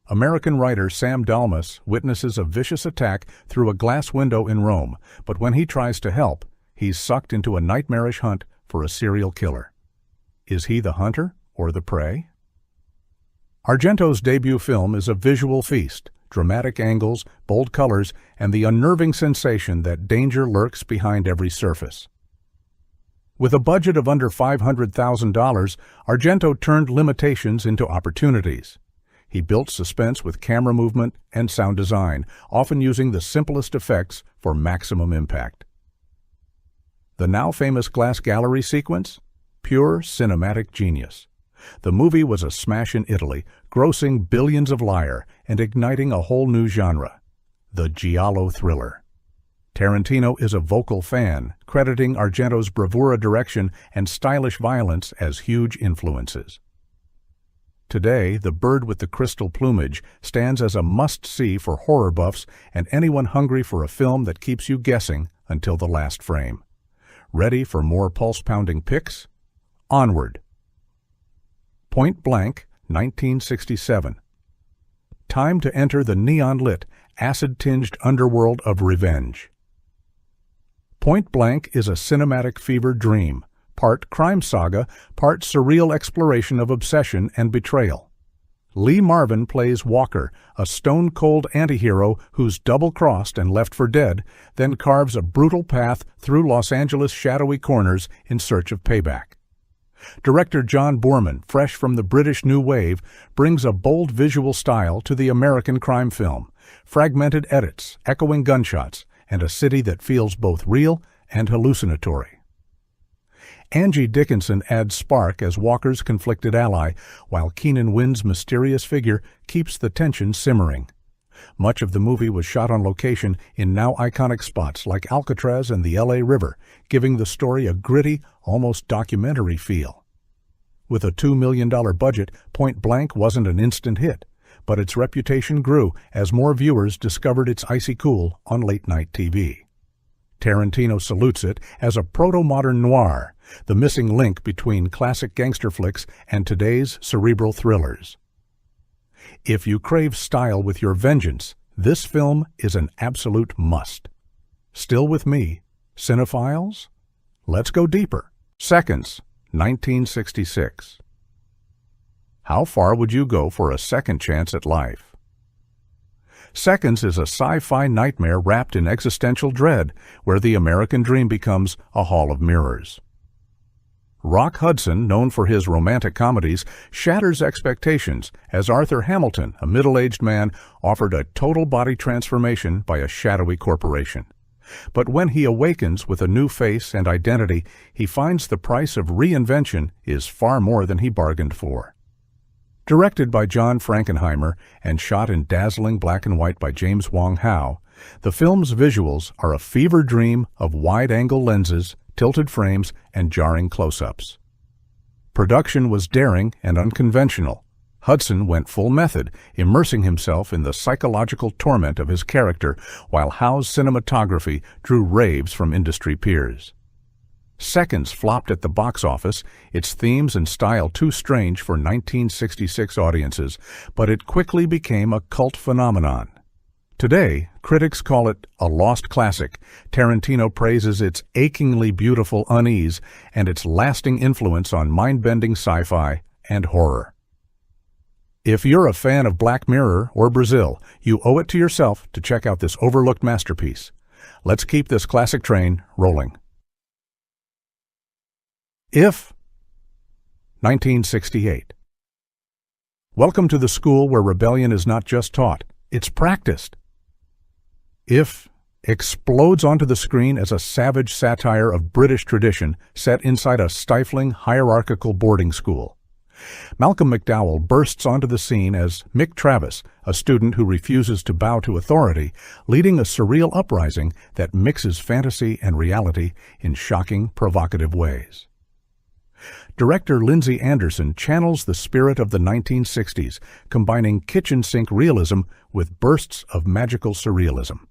American writer Sam Dalmas witnesses a vicious attack through a glass window in Rome, but when he tries to help, he's sucked into a nightmarish hunt for a serial killer. Is he the hunter or the prey? Argento's debut film is a visual feast, dramatic angles, bold colors, and the unnerving sensation that danger lurks behind every surface. With a budget of under $500,000, Argento turned limitations into opportunities. He built suspense with camera movement and sound design, often using the simplest effects for maximum impact. The now famous glass gallery sequence? Pure cinematic genius. The movie was a smash in Italy, grossing billions of lire and igniting a whole new genre, the giallo thriller. Tarantino is a vocal fan, crediting Argento's bravura direction and stylish violence as huge influences. Today, The Bird with the Crystal Plumage stands as a must-see for horror buffs and anyone hungry for a film that keeps you guessing until the last frame. Ready for more pulse-pounding picks? Onward! Point Blank, 1967. Time to enter the neon-lit, acid-tinged underworld of revenge. Point Blank is a cinematic fever dream, part crime saga, part surreal exploration of obsession and betrayal. Lee Marvin plays Walker, a stone-cold antihero who's double-crossed and left for dead, then carves a brutal path through Los Angeles' shadowy corners in search of payback. Director John Boorman, fresh from the British New Wave, brings a bold visual style to the American crime film, fragmented edits, echoing gunshots, and a city that feels both real and hallucinatory. Angie Dickinson adds spark as Walker's conflicted ally, while Keenan Wynn's mysterious figure keeps the tension simmering. Much of the movie was shot on location in now iconic spots like Alcatraz and the LA River, giving the story a gritty, almost documentary feel. With a $2 million budget, Point Blank wasn't an instant hit, but its reputation grew as more viewers discovered its icy cool on late-night TV. Tarantino salutes it as a proto-modern noir, the missing link between classic gangster flicks and today's cerebral thrillers. If you crave style with your vengeance, this film is an absolute must. Still with me, cinephiles? Let's go deeper. Seconds, 1966. How far would you go for a second chance at life? Seconds is a sci-fi nightmare wrapped in existential dread, where the American dream becomes a hall of mirrors. Rock Hudson, known for his romantic comedies, shatters expectations as Arthur Hamilton, a middle-aged man, offered a total body transformation by a shadowy corporation. But when he awakens with a new face and identity, he finds the price of reinvention is far more than he bargained for. Directed by John Frankenheimer and shot in dazzling black and white by James Wong Howe, the film's visuals are a fever dream of wide-angle lenses, tilted frames, and jarring close-ups. Production was daring and unconventional. Hudson went full method, immersing himself in the psychological torment of his character, while Howe's cinematography drew raves from industry peers. Seconds flopped at the box office, its themes and style too strange for 1966 audiences, but it quickly became a cult phenomenon. Today, critics call it a lost classic. Tarantino praises its achingly beautiful unease and its lasting influence on mind-bending sci-fi and horror. If you're a fan of Black Mirror or Brazil, you owe it to yourself to check out this overlooked masterpiece. Let's keep this classic train rolling. If 1968. Welcome to the school where rebellion is not just taught, it's practiced. If explodes onto the screen as a savage satire of British tradition set inside a stifling hierarchical boarding school. Malcolm McDowell bursts onto the scene as Mick Travis, a student who refuses to bow to authority, leading a surreal uprising that mixes fantasy and reality in shocking, provocative ways. Director Lindsay Anderson channels the spirit of the 1960s, combining kitchen-sink realism with bursts of magical surrealism.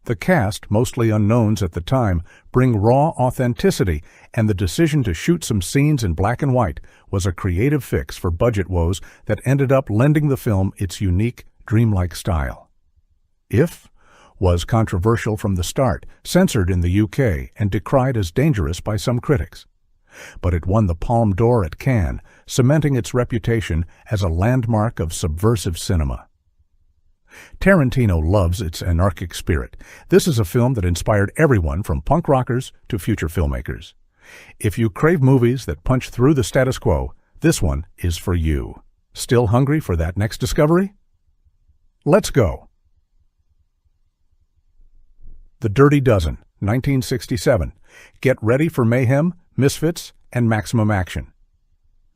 The cast, mostly unknowns at the time, bring raw authenticity, and the decision to shoot some scenes in black and white was a creative fix for budget woes that ended up lending the film its unique, dreamlike style. If was controversial from the start, censored in the UK, and decried as dangerous by some critics. But it won the Palme d'Or at Cannes, cementing its reputation as a landmark of subversive cinema. Tarantino loves its anarchic spirit. This is a film that inspired everyone from punk rockers to future filmmakers. If you crave movies that punch through the status quo, this one is for you. Still hungry for that next discovery? Let's go. The Dirty Dozen, 1967. Get ready for mayhem, misfits, and maximum action.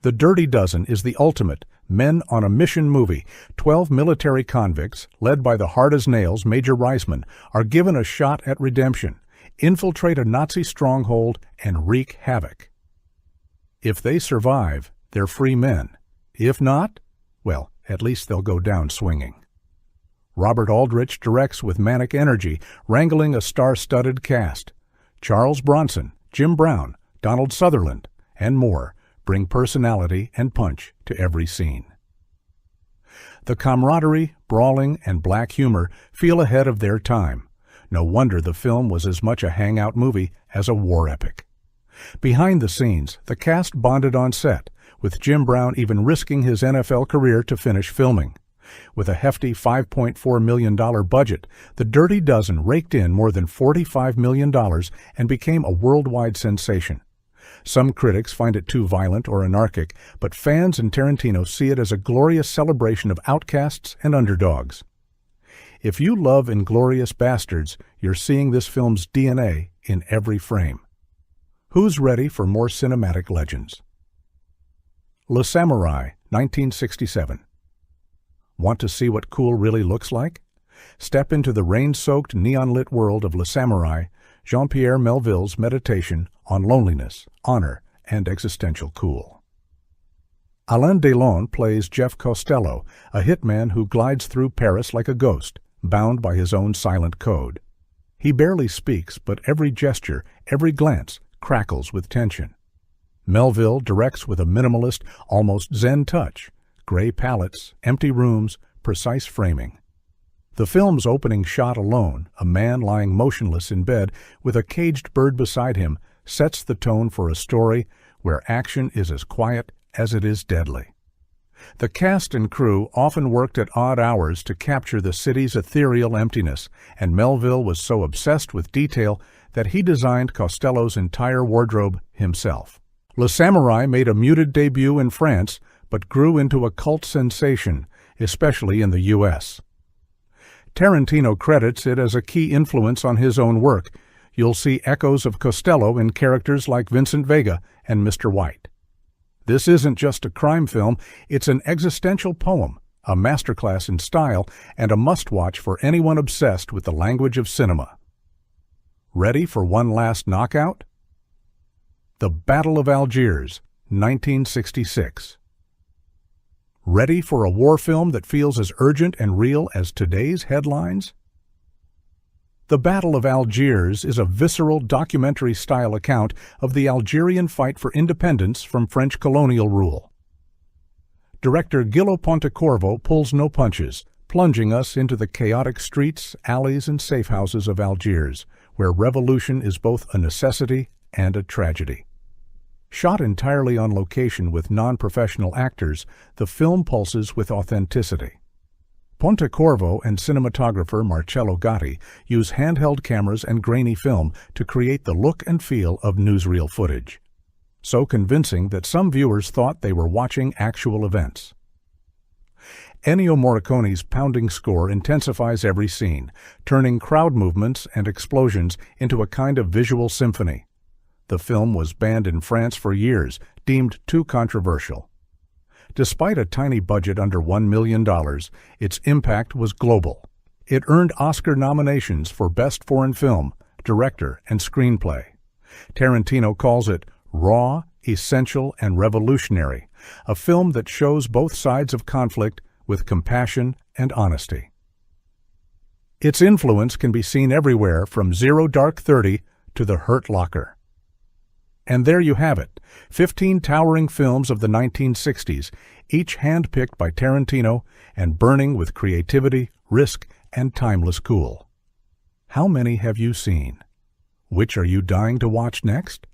The Dirty Dozen is the ultimate men-on-a-mission movie. 12 military convicts, led by the hard-as-nails Major Reisman, are given a shot at redemption, infiltrate a Nazi stronghold, and wreak havoc. If they survive, they're free men. If not, well, at least they'll go down swinging. Robert Aldrich directs with manic energy, wrangling a star-studded cast. Charles Bronson, Jim Brown, Donald Sutherland, and more bring personality and punch to every scene. The camaraderie, brawling, and black humor feel ahead of their time. No wonder the film was as much a hangout movie as a war epic. Behind the scenes, the cast bonded on set, with Jim Brown even risking his NFL career to finish filming. With a hefty $5.4 million budget, The Dirty Dozen raked in more than $45 million and became a worldwide sensation. Some critics find it too violent or anarchic, but fans and Tarantino see it as a glorious celebration of outcasts and underdogs. If you love Inglourious Bastards, you're seeing this film's DNA in every frame. Who's ready for more cinematic legends? Le Samurai, 1967. Want to see what cool really looks like? Step into the rain-soaked, neon-lit world of Le Samurai, Jean-Pierre Melville's meditation on loneliness, honor, and existential cool. Alain Delon plays Jeff Costello, a hitman who glides through Paris like a ghost, bound by his own silent code. He barely speaks, but every gesture, every glance, crackles with tension. Melville directs with a minimalist, almost zen touch, gray palettes, empty rooms, precise framing. The film's opening shot alone, a man lying motionless in bed with a caged bird beside him, sets the tone for a story where action is as quiet as it is deadly. The cast and crew often worked at odd hours to capture the city's ethereal emptiness, and Melville was so obsessed with detail that he designed Costello's entire wardrobe himself. Le Samurai made a muted debut in France, but grew into a cult sensation, especially in the U.S. Tarantino credits it as a key influence on his own work. You'll see echoes of Costello in characters like Vincent Vega and Mr. White. This isn't just a crime film, it's an existential poem, a masterclass in style, and a must-watch for anyone obsessed with the language of cinema. Ready for one last knockout? The Battle of Algiers, 1966. Ready for a war film that feels as urgent and real as today's headlines? The Battle of Algiers is a visceral documentary-style account of the Algerian fight for independence from French colonial rule. Director Gillo Pontecorvo pulls no punches, plunging us into the chaotic streets, alleys, and safe houses of Algiers, where revolution is both a necessity and a tragedy. Shot entirely on location with non-professional actors, the film pulses with authenticity. Pontecorvo and cinematographer Marcello Gatti use handheld cameras and grainy film to create the look and feel of newsreel footage. So convincing that some viewers thought they were watching actual events. Ennio Morricone's pounding score intensifies every scene, turning crowd movements and explosions into a kind of visual symphony. The film was banned in France for years, deemed too controversial. Despite a tiny budget under $1 million, its impact was global. It earned Oscar nominations for Best Foreign Film, Director, and Screenplay. Tarantino calls it raw, essential, and revolutionary, a film that shows both sides of conflict with compassion and honesty. Its influence can be seen everywhere from Zero Dark 30 to The Hurt Locker. And there you have it, 15 towering films of the 1960s, each handpicked by Tarantino and burning with creativity, risk, and timeless cool. How many have you seen? Which are you dying to watch next?